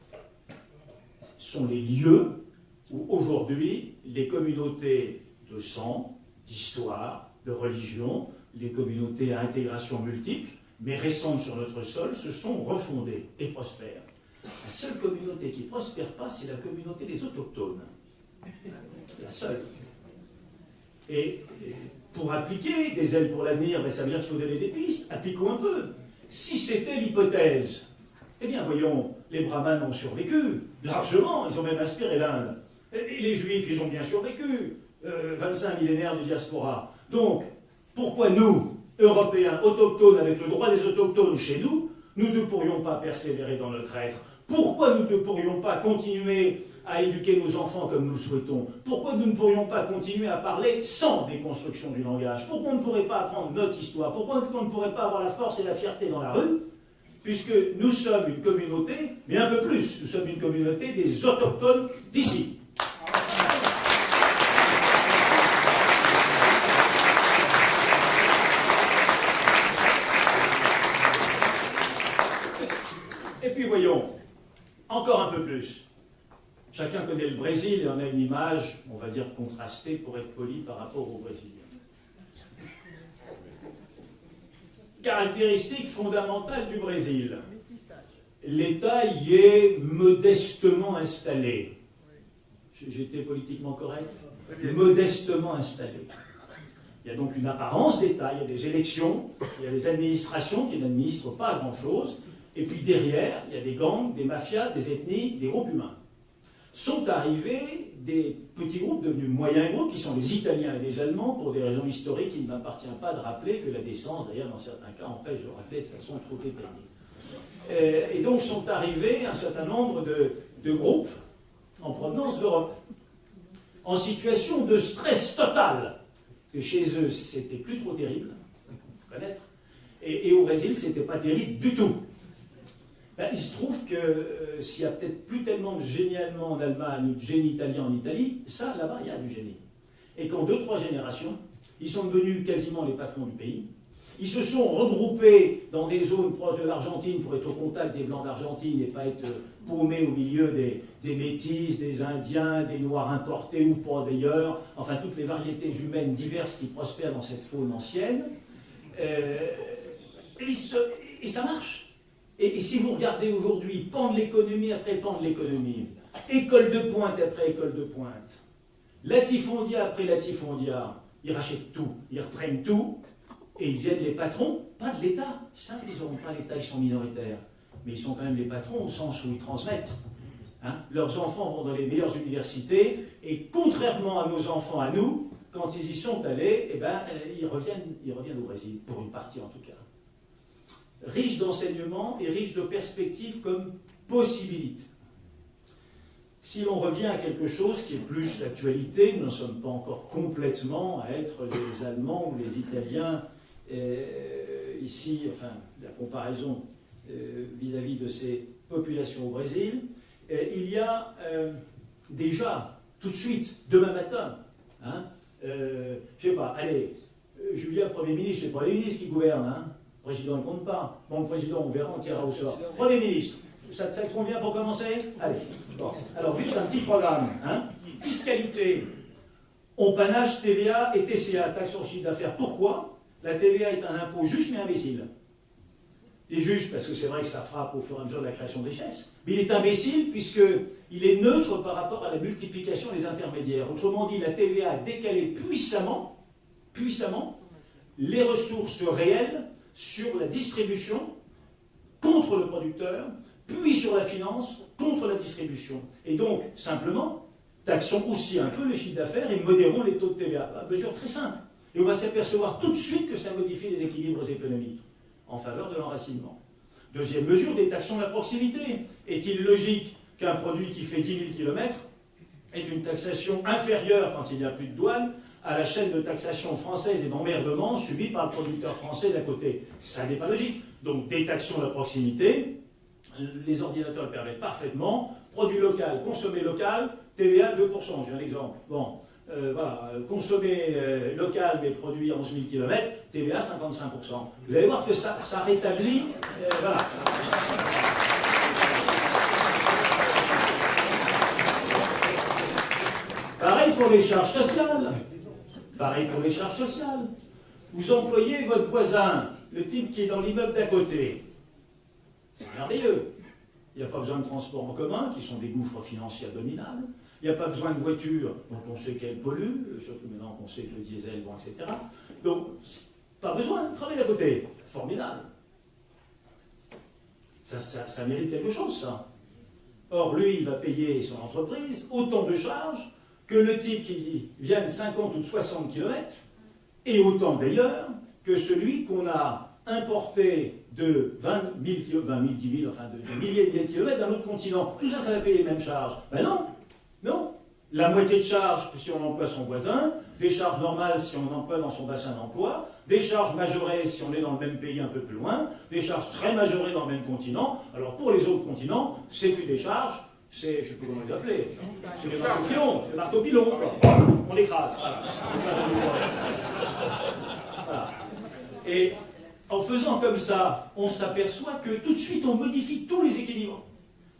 sont les lieux où aujourd'hui les communautés de sang, d'histoire, de religion, les communautés à intégration multiple, mais récentes sur notre sol, se sont refondées et prospèrent. La seule communauté qui ne prospère pas, c'est la communauté des autochtones. La seule. Et pour appliquer des ailes pour l'avenir, ben ça veut dire qu'il faut donner des pistes. Appliquons un peu. Si c'était l'hypothèse, Eh bien, voyons, les brahmanes ont survécu, largement, ils ont même inspiré l'Inde. Et les juifs, ils ont bien survécu, 25 millénaires de diaspora. Donc, pourquoi nous, Européens, autochtones, avec le droit des autochtones chez nous, nous ne pourrions pas persévérer dans notre être? Pourquoi nous ne pourrions pas continuer à éduquer nos enfants comme nous le souhaitons? Pourquoi nous ne pourrions pas continuer à parler sans déconstruction du langage? Pourquoi on ne pourrait pas apprendre notre histoire? Pourquoi on ne pourrait pas avoir la force et la fierté dans la rue? Puisque nous sommes une communauté, mais un peu plus, nous sommes une communauté des autochtones d'ici. Et puis voyons, encore un peu plus. Chacun connaît le Brésil et on a une image, on va dire contrastée pour être poli par rapport au Brésil. Caractéristique fondamentale du Brésil. L'État y est modestement installé. J'étais politiquement correct? Modestement installé. Il y a donc une apparence d'État, il y a des élections, il y a des administrations qui n'administrent pas grand-chose, et puis derrière, il y a des gangs, des mafias, des ethnies, des groupes humains. Sont arrivés des petits groupes devenus moyens groupes, qui sont les Italiens et les Allemands, pour des raisons historiques. Il ne m'appartient pas de rappeler que la décence, d'ailleurs, dans certains cas, empêche de rappeler de façon trop détaillée. Et donc sont arrivés un certain nombre de groupes en provenance d'Europe, en situation de stress total. Que chez eux, c'était plus trop terrible, il faut connaître, et au Brésil, c'était pas terrible du tout. Ben, il se trouve que s'il y a peut-être plus tellement de génie allemand en Allemagne ou de génie italien en Italie, ça, là-bas, il y a du génie. Et qu'en 2-3 générations, ils sont devenus quasiment les patrons du pays. Ils se sont regroupés dans des zones proches de l'Argentine pour être au contact des Blancs d'Argentine et pas être paumés au milieu des Métis, des Indiens, des Noirs importés ou pas d'ailleurs, enfin toutes les variétés humaines diverses qui prospèrent dans cette faune ancienne. Et ça marche. Et si vous regardez aujourd'hui, pan de l'économie après pan de l'économie, école de pointe après école de pointe, latifondia après latifondia, ils rachètent tout, ils reprennent tout, et ils deviennent les patrons, pas de l'État. Ils savent qu'ils n'auront pas l'État, ils sont minoritaires. Mais ils sont quand même les patrons au sens où ils transmettent. Hein, leurs enfants vont dans les meilleures universités, et contrairement à nos enfants, à nous, quand ils y sont allés, eh ben, ils reviennent au Brésil, pour une partie en tout cas. Riche d'enseignements et riche de perspectives comme possibilités. Si l'on revient à quelque chose qui est plus l'actualité, nous ne sommes pas encore complètement à être les Allemands ou les Italiens ici, enfin, la comparaison vis-à-vis de ces populations au Brésil. Il y a déjà, tout de suite, demain matin, hein, je ne sais pas, allez, Julien, Premier ministre, c'est le Premier ministre qui gouverne, hein. Le président ne compte pas. Bon, le président, on verra, on tirera au sort. Premier ministre, ça te convient pour commencer? Allez. Bon. Alors, vite un petit programme. Hein. Fiscalité, on panache TVA et TCA, taxe sur le chiffre d'affaires. Pourquoi? La TVA est un impôt juste mais imbécile. Il est juste parce que c'est vrai que ça frappe au fur et à mesure de la création de richesses. Mais il est imbécile puisqu'il est neutre par rapport à la multiplication des intermédiaires. Autrement dit, la TVA a décalé puissamment les ressources réelles sur la distribution contre le producteur, puis sur la finance contre la distribution. Et donc, simplement, taxons aussi un peu le chiffre d'affaires et modérons les taux de TVA. Une mesure très simple. Et on va s'apercevoir tout de suite que ça modifie les équilibres économiques en faveur de l'enracinement. Deuxième mesure, détaxons la proximité. Est-il logique qu'un produit qui fait 10 000 km ait une taxation inférieure quand il n'y a plus de douane à la chaîne de taxation française et d'emmerdement subie par le producteur français d'à côté? Ça n'est pas logique. Donc détaxons la proximité. Les ordinateurs le permettent parfaitement. Produit local, consommé local, TVA 2%. J'ai un exemple. Bon, voilà, consommé local mais produit à 11 000 km, TVA 55%. Vous allez voir que ça rétablit. Voilà. Pareil pour les charges sociales. Pareil pour les charges sociales. Vous employez votre voisin, le type qui est dans l'immeuble d'à côté. C'est merveilleux. Il n'y a pas besoin de transports en commun, qui sont des gouffres financiers abominables. Il n'y a pas besoin de voitures dont on sait qu'elles polluent, surtout maintenant qu'on sait que le diesel, bon, etc. Donc, pas besoin de travailler à côté. Formidable. Ça mérite quelque chose, ça. Or, lui, il va payer son entreprise autant de charges que le type qui vient de 50 ou de 60 km, et autant d'ailleurs que celui qu'on a importé de 10 000, enfin de milliers de kilomètres d'un autre continent. Tout ça, ça va payer les mêmes charges. Ben non, non. La moitié de charges si on emploie son voisin, des charges normales si on emploie dans son bassin d'emploi, des charges majorées si on est dans le même pays un peu plus loin, des charges très majorées dans le même continent. Alors pour les autres continents, c'est plus des charges, c'est, je ne sais plus comment les appeler, c'est des marteaux-pilons, on l'écrase. Voilà. Et en faisant comme ça, on s'aperçoit que tout de suite on modifie tous les équilibres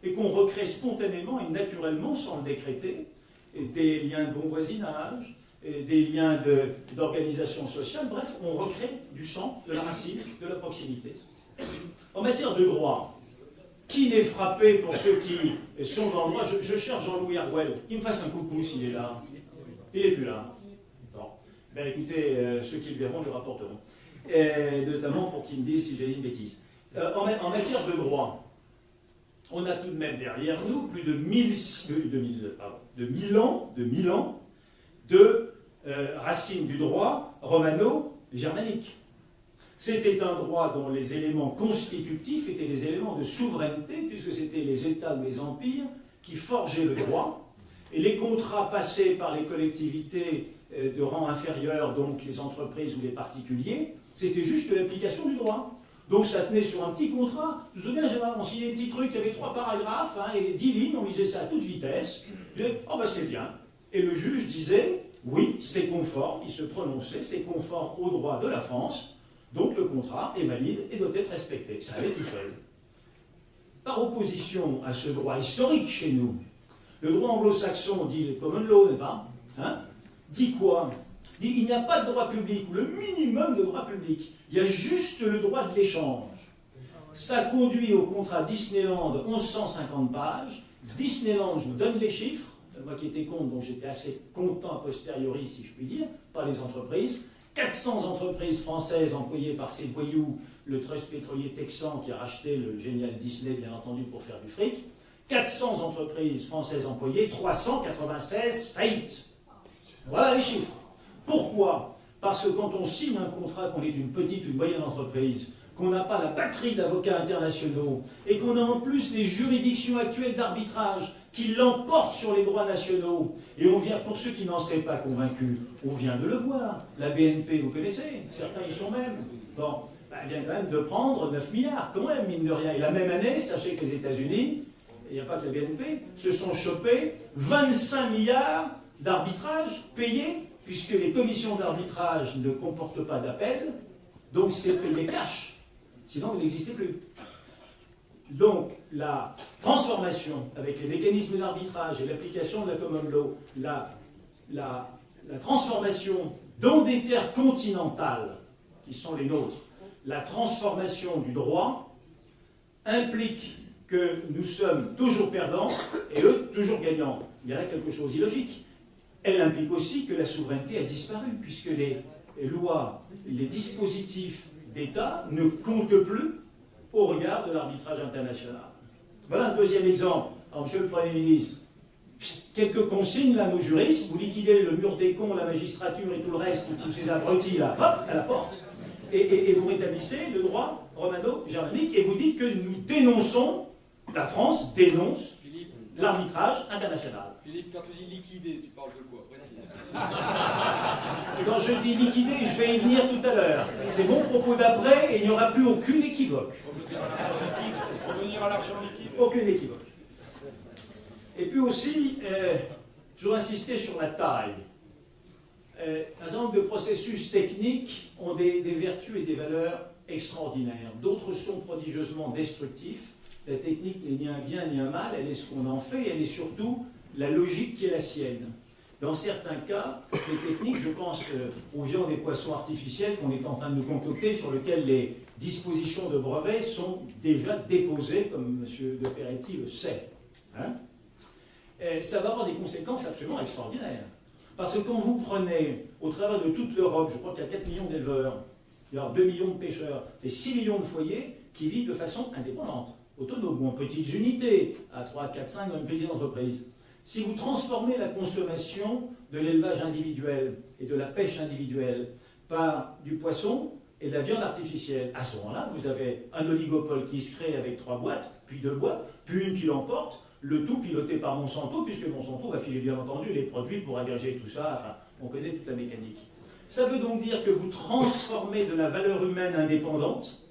et qu'on recrée spontanément et naturellement, sans le décréter, des liens de bon voisinage, des liens d'organisation sociale, bref, on recrée du sang, de la racine, de la proximité. En matière de droit, qui n'est frappé pour ceux qui sont dans le droit? Je cherche Jean-Louis Arguel, qu'il me fasse un coucou s'il est là. Il n'est plus là. Bon. Ben écoutez, ceux qui le verront le rapporteront. Notamment pour qu'ils me disent si j'ai dit une bêtise. En matière de droit, on a tout de même derrière nous plus de 1000 ans de racines du droit romano-germanique. C'était un droit dont les éléments constitutifs étaient des éléments de souveraineté, puisque c'était les États ou les empires qui forgeaient le droit, et les contrats passés par les collectivités de rang inférieur, donc les entreprises ou les particuliers, c'était juste l'application du droit. Donc ça tenait sur un petit contrat. Je me souviens, on signait des petits trucs, il y avait 3 paragraphes, et 10 lignes, on lisait ça à toute vitesse. Oh ben c'est bien. Et le juge disait, oui, c'est conforme, il se prononçait, c'est conforme au droit de la France, donc le contrat est valide et doit être respecté. Ça allait tout seul. Par opposition à ce droit historique chez nous, le droit anglo-saxon dit le common law, n'est-ce pas, dit quoi? Dit il n'y a pas de droit public, ou le minimum de droit public. Il y a juste le droit de l'échange. Ça conduit au contrat Disneyland, 1150 pages. Disneyland, je vous donne les chiffres. Moi qui étais contre, donc j'étais assez content a posteriori, si je puis dire, par les entreprises. 400 entreprises françaises employées par ces voyous, le trust pétrolier texan qui a racheté le génial Disney, bien entendu, pour faire du fric. 400 entreprises françaises employées, 396 faillites. Voilà les chiffres. Pourquoi? Parce que quand on signe un contrat, qu'on est une petite ou une moyenne entreprise, qu'on n'a pas la batterie d'avocats internationaux, et qu'on a en plus les juridictions actuelles d'arbitrage qui l'emportent sur les droits nationaux, et on vient, pour ceux qui n'en seraient pas convaincus, on vient de le voir. La BNP, vous connaissez, certains y sont même. Bon, elle vient quand même de prendre 9 milliards, quand même, mine de rien. Et la même année, sachez que les États-Unis, il n'y a pas que la BNP, se sont chopés 25 milliards d'arbitrage payés, puisque les commissions d'arbitrage ne comportent pas d'appel, donc c'est payé cash, sinon il n'existait plus. Donc la transformation avec les mécanismes d'arbitrage et l'application de la common law, la transformation dans des terres continentales, qui sont les nôtres, la transformation du droit implique que nous sommes toujours perdants et eux toujours gagnants. Il y a là quelque chose d'illogique. Elle implique aussi que la souveraineté a disparu, puisque les lois, les dispositifs d'État ne comptent plus au regard de l'arbitrage international. Voilà un deuxième exemple. Alors, Monsieur le Premier ministre, quelques consignes, là, nos juristes, vous liquidez le mur des cons, la magistrature et tout le reste, tous ces abrutis, là, hop, à la porte, et vous rétablissez le droit romano-germanique, et vous dites que nous dénonçons, la France dénonce l'arbitrage international. Philippe, quand tu dis liquider, tu parles de quoi? Précise. Quand je dis liquider, je vais y venir tout à l'heure. C'est mon propos d'après et il n'y aura plus aucune équivoque. Revenir à l'argent liquide. Aucune équivoque. Et puis aussi, je veux insister sur la taille. Un certain nombre de processus techniques ont des vertus et des valeurs extraordinaires. D'autres sont prodigieusement destructifs. La technique n'est ni un bien ni un mal, elle est ce qu'on en fait, et elle est surtout la logique qui est la sienne. Dans certains cas, les techniques, je pense aux viandes et poissons artificiels qu'on est en train de nous concocter, sur lesquels les dispositions de brevets sont déjà déposées, comme M. de Peretti le sait. Ça va avoir des conséquences absolument extraordinaires. Parce que quand vous prenez, au travers de toute l'Europe, je crois qu'il y a 4 millions d'éleveurs, il y a 2 millions de pêcheurs, et 6 millions de foyers qui vivent de façon indépendante. autonomes ou en petites unités, à 3, 4, 5 dans une petite entreprise. Si vous transformez la consommation de l'élevage individuel et de la pêche individuelle par du poisson et de la viande artificielle, à ce moment-là, vous avez un oligopole qui se crée avec 3 boîtes, puis 2 boîtes, puis une qui l'emporte, le tout piloté par Monsanto, puisque Monsanto va filer bien entendu les produits pour agréger tout ça, enfin, on connaît toute la mécanique. Ça veut donc dire que vous transformez de la valeur humaine indépendante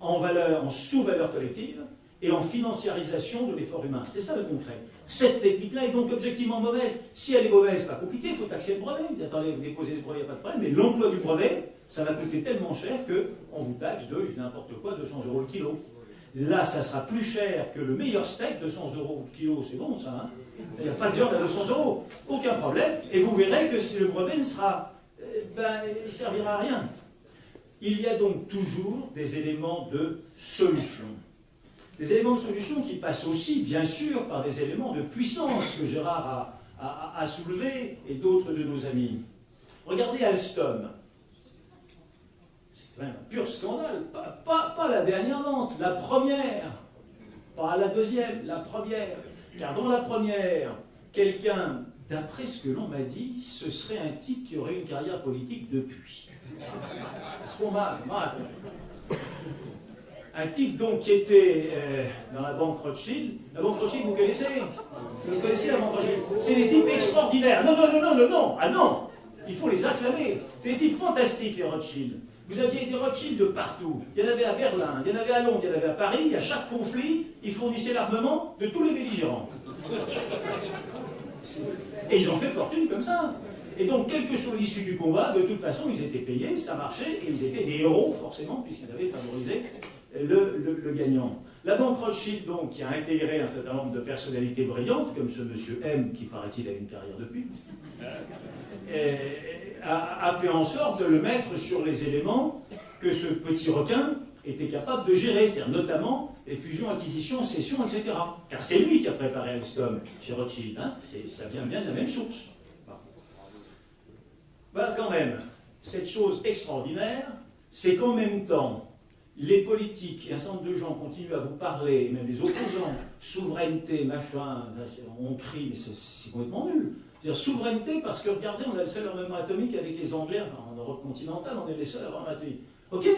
en valeur, en sous-valeur collective et en financiarisation de l'effort humain. C'est ça le concret. Cette technique-là est donc objectivement mauvaise. Si elle est mauvaise, pas compliqué, il faut taxer le brevet. Vous dites, attendez, vous déposez ce brevet, il n'y a pas de problème, mais l'emploi du brevet, ça va coûter tellement cher qu'on vous taxe de, n'importe quoi, 200 € le kilo. Là, ça sera plus cher que le meilleur steak, 200 € le kilo, c'est bon ça, hein. Il n'y a pas de viande à 200 €, aucun problème, et vous verrez que si le brevet ne sera, il servira à rien. Il y a donc toujours des éléments de solution. Des éléments de solution qui passent aussi, bien sûr, par des éléments de puissance que Gérard a soulevé et d'autres de nos amis. Regardez Alstom. C'est quand même un pur scandale. Pas la dernière vente, la première. Pas la deuxième, la première. Car dans la première, quelqu'un, d'après ce que l'on m'a dit, ce serait un type qui aurait une carrière politique depuis. C'est ce qu'on m'a raconté. Un type donc qui était dans la banque Rothschild. La banque Rothschild, vous connaissez? Vous connaissez la banque Rothschild? C'est des types extraordinaires. Non, non, non, non, non, non. Ah non, il faut les acclamer. C'est des types fantastiques, les Rothschild. Vous aviez des Rothschild de partout. Il y en avait à Berlin, il y en avait à Londres, il y en avait à Paris. Et à chaque conflit, ils fournissaient l'armement de tous les belligérants. Et ils ont fait fortune comme ça. Et donc, quelle que soit l'issue du combat, de toute façon, ils étaient payés, ça marchait, et ils étaient des héros, forcément, puisqu'ils avaient favorisé le gagnant. La banque Rothschild, donc, qui a intégré un certain nombre de personnalités brillantes, comme ce monsieur M, qui paraît-il a une carrière de pute, a fait en sorte de le mettre sur les éléments que ce petit requin était capable de gérer, c'est-à-dire notamment les fusions, acquisitions, cessions, etc. Car c'est lui qui a préparé Alstom chez Rothschild, hein, ça vient bien de la même source. Voilà quand même, cette chose extraordinaire, c'est qu'en même temps, les politiques et un certain nombre de gens continuent à vous parler, et même les opposants, souveraineté, machin, on crie, mais c'est complètement nul. C'est-à-dire souveraineté parce que, regardez, on a le seul armement atomique avec les Anglais, enfin, en Europe continentale, on est les seuls armements atomiques. Ok,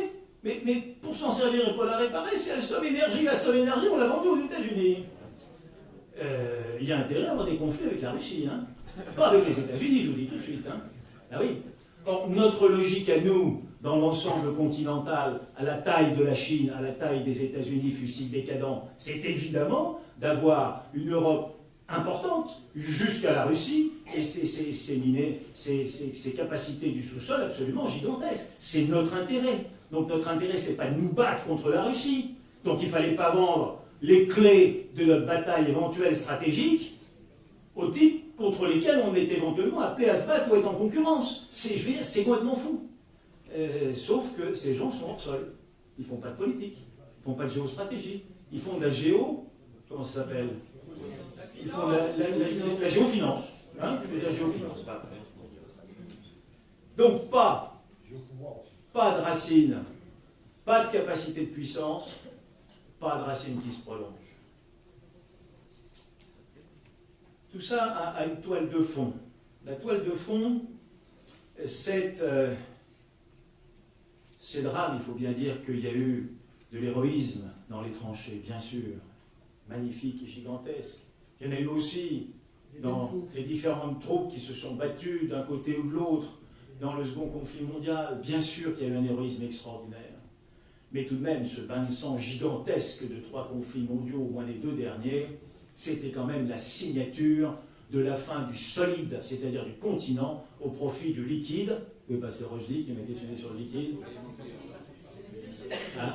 mais pour s'en servir et pour la réparer, c'est Alstom Énergie. Alstom Énergie, on l'a vendu aux États-Unis. Il y a intérêt à avoir des conflits avec la Russie, hein. Pas avec les États-Unis, je vous dis tout de suite, hein. Ah oui. Or, notre logique à nous, dans l'ensemble continental, à la taille de la Chine, à la taille des États-Unis, fût-il décadent, c'est évidemment d'avoir une Europe importante jusqu'à la Russie et ses minés, ses capacités du sous-sol absolument gigantesques. C'est notre intérêt. Donc notre intérêt, c'est pas de nous battre contre la Russie. Donc il ne fallait pas vendre les clés de notre bataille éventuelle stratégique aux types contre lesquels on est éventuellement appelé à se battre ou être en concurrence. C'est complètement fou. Sauf que ces gens sont hors sol. Ils ne font pas de politique, ils ne font pas de géostratégie, ils font de la comment ça s'appelle? Ils font de la géofinance. Hein, de la géofinance. Donc pas de racines, pas de capacité de puissance, pas de racines qui se prolongent. Tout ça a une toile de fond. La toile de fond, c'est drame. Il faut bien dire qu'il y a eu de l'héroïsme dans les tranchées, bien sûr, magnifique et gigantesque. Il y en a eu aussi dans les différentes troupes qui se sont battues d'un côté ou de l'autre dans le second conflit mondial. Bien sûr qu'il y a eu un héroïsme extraordinaire. Mais tout de même, ce bain de sang gigantesque de 3 conflits mondiaux, au moins les 2 derniers, c'était quand même la signature de la fin du solide, c'est-à-dire du continent, au profit du liquide. Vous pouvez passer Rochdy qui m'a questionné sur le liquide. Hein,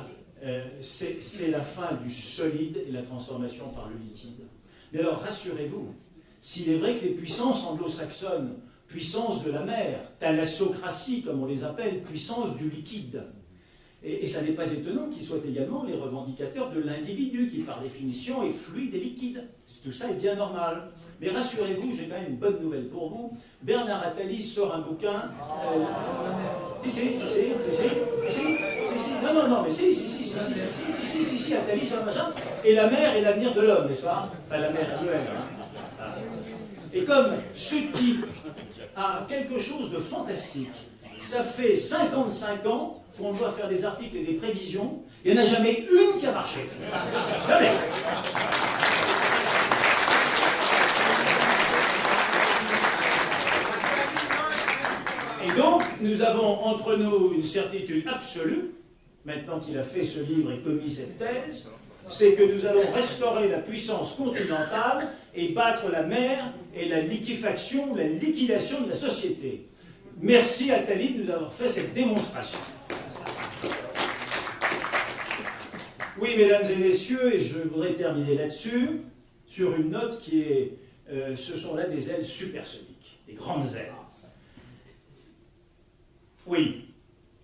c'est la fin du solide et la transformation par le liquide. Mais alors, rassurez-vous, s'il est vrai que les puissances anglo-saxonnes, puissance de la mer, thalassocratie comme on les appelle, puissance du liquide, et ça n'est pas étonnant qu'ils soient également les revendicateurs de l'individu, qui par définition est fluide et liquide. Tout ça est bien normal. Mais rassurez-vous, j'ai quand même une bonne nouvelle pour vous. Bernard Attali sort un bouquin... Non, mais si, Attali, ça, machin. Et la mer est l'avenir de l'homme, n'est-ce pas? Enfin, la mer annuelle. Hein. Et comme ce type a quelque chose de fantastique, ça fait 55 ans qu'on doit faire des articles et des prévisions, il n'y en a jamais une qui a marché. Jamais. Et donc, nous avons entre nous une certitude absolue, maintenant qu'il a fait ce livre et commis cette thèse, c'est que nous allons restaurer la puissance continentale et battre la mer et la liquéfaction, la liquidation de la société. Merci Attali de nous avoir fait cette démonstration. Oui, mesdames et messieurs, et je voudrais terminer là-dessus, sur une note qui est, ce sont là des ailes supersoniques, des grandes ailes. Oui,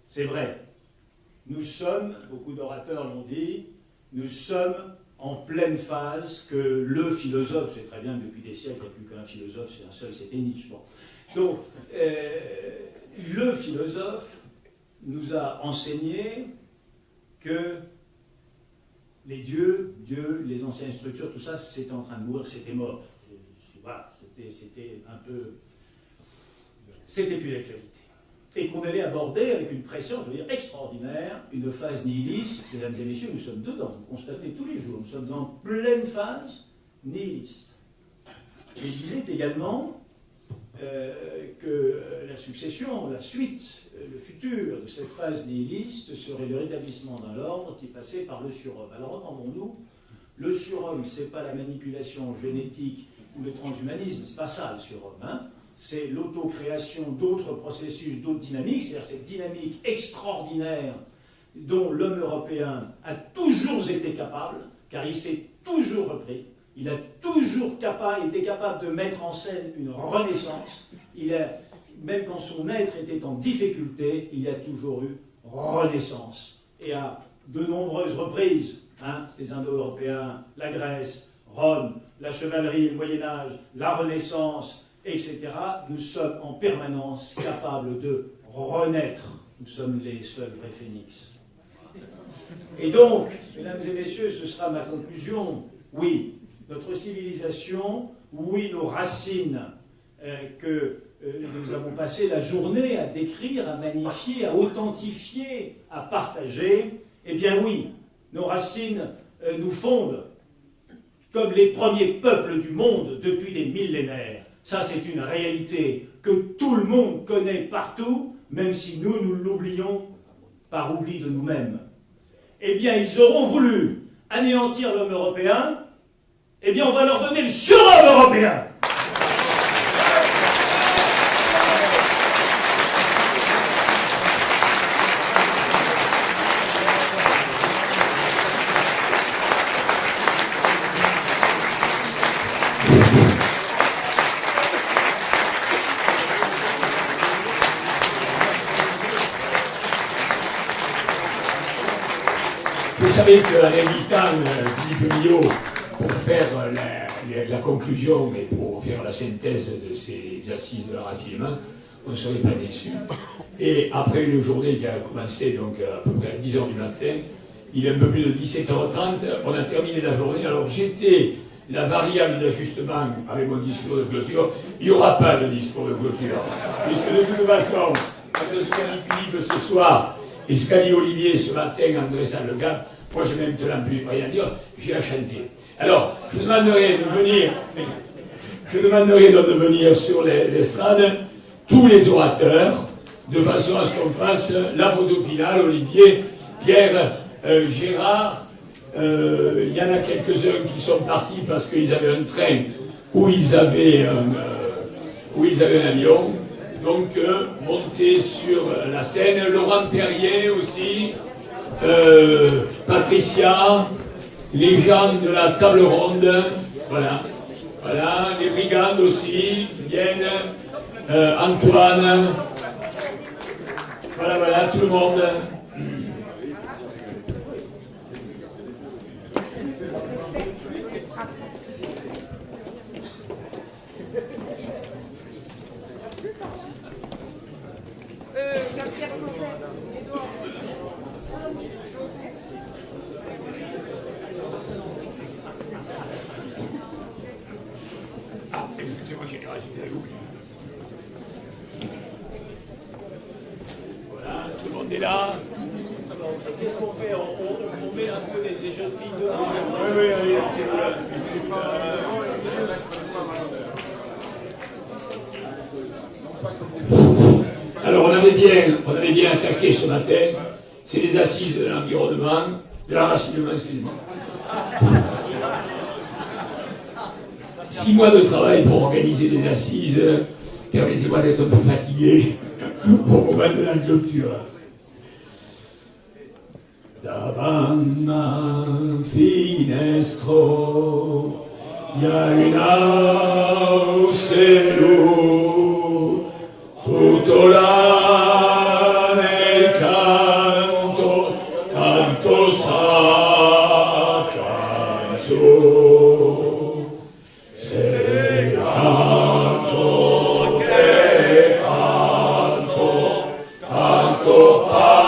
c'est vrai. Nous sommes, beaucoup d'orateurs l'ont dit, nous sommes en pleine phase que le philosophe, c'est très bien, depuis des siècles, il n'y a plus qu'un philosophe, c'est un seul, c'était Nietzsche. Bon. Donc, le philosophe nous a enseigné que les dieux, les anciennes structures, tout ça, c'était en train de mourir, c'était mort. Voilà, c'était un peu... C'était plus d'actualité. Et qu'on allait aborder avec une pression, je veux dire, extraordinaire, une phase nihiliste. Mesdames et messieurs, nous sommes dedans, vous constatez tous les jours, nous sommes en pleine phase nihiliste. Et il disait également que la succession, la suite, le futur de cette phase nihiliste serait le rétablissement d'un ordre qui passait par le surhomme. Alors entendons-nous, le surhomme, ce n'est pas la manipulation génétique ou le transhumanisme, c'est pas ça le surhomme, hein. C'est l'autocréation d'autres processus, d'autres dynamiques, c'est-à-dire cette dynamique extraordinaire dont l'homme européen a toujours été capable, car il s'est toujours repris, il a toujours été capable de mettre en scène une renaissance, même quand son être était en difficulté, il y a toujours eu renaissance. Et à de nombreuses reprises, hein, les Indo-Européens, la Grèce, Rome, la chevalerie, le Moyen-Âge, la Renaissance, etc., nous sommes en permanence capables de renaître. Nous sommes les seuls vrais phénix. Et donc, mesdames et messieurs, ce sera ma conclusion. Oui, notre civilisation, oui, nos racines que nous avons passé la journée à décrire, à magnifier, à authentifier, à partager, eh bien oui, nos racines nous fondent comme les premiers peuples du monde depuis des millénaires. Ça, c'est une réalité que tout le monde connaît partout, même si nous l'oublions par oubli de nous-mêmes. Eh bien, ils auront voulu anéantir l'homme européen, eh bien, on va leur donner le surhomme européen. Vous savez qu'en invitant Philippe Millot pour faire la conclusion et pour faire la synthèse de ces assises de l'enracinement, on ne serait pas déçus. Et après une journée qui a commencé donc à peu près à 10h du matin, il est un peu plus de 17h30, on a terminé la journée. Alors j'étais la variable d'ajustement avec mon discours de clôture. Il n'y aura pas de discours de clôture, puisque de toute façon, entre ce qu'a dit Philippe ce soir et ce qu'a dit Olivier ce matin en dressant le gap, moi je n'ai même plus rien à dire, j'ai à chanter. Alors, je demanderai donc de venir sur l'estrade tous les orateurs, de façon à ce qu'on fasse la photo finale. Olivier, Pierre, Gérard, il y en a quelques-uns qui sont partis parce qu'ils avaient un train ou ils avaient un avion. Donc, montez sur la scène. Laurent Perrier aussi, Patricia, les gens de la table ronde, voilà, les brigandes aussi qui viennent, Antoine, voilà, tout le monde. Jean-Pierre Et là, Qu'est-ce qu'on fait? On met un peu les jeunes filles devant. oui, allez. Alors, on avait bien attaqué ce matin. C'est les assises de l'environnement, de l'enracinement, excusez-moi. 6 mois de travail pour organiser des assises. Permettez-moi d'être un peu fatigué au moment de la clôture. Davanti un finestro, il y a une house tutto là nel canto sacro, se canto che canto canto per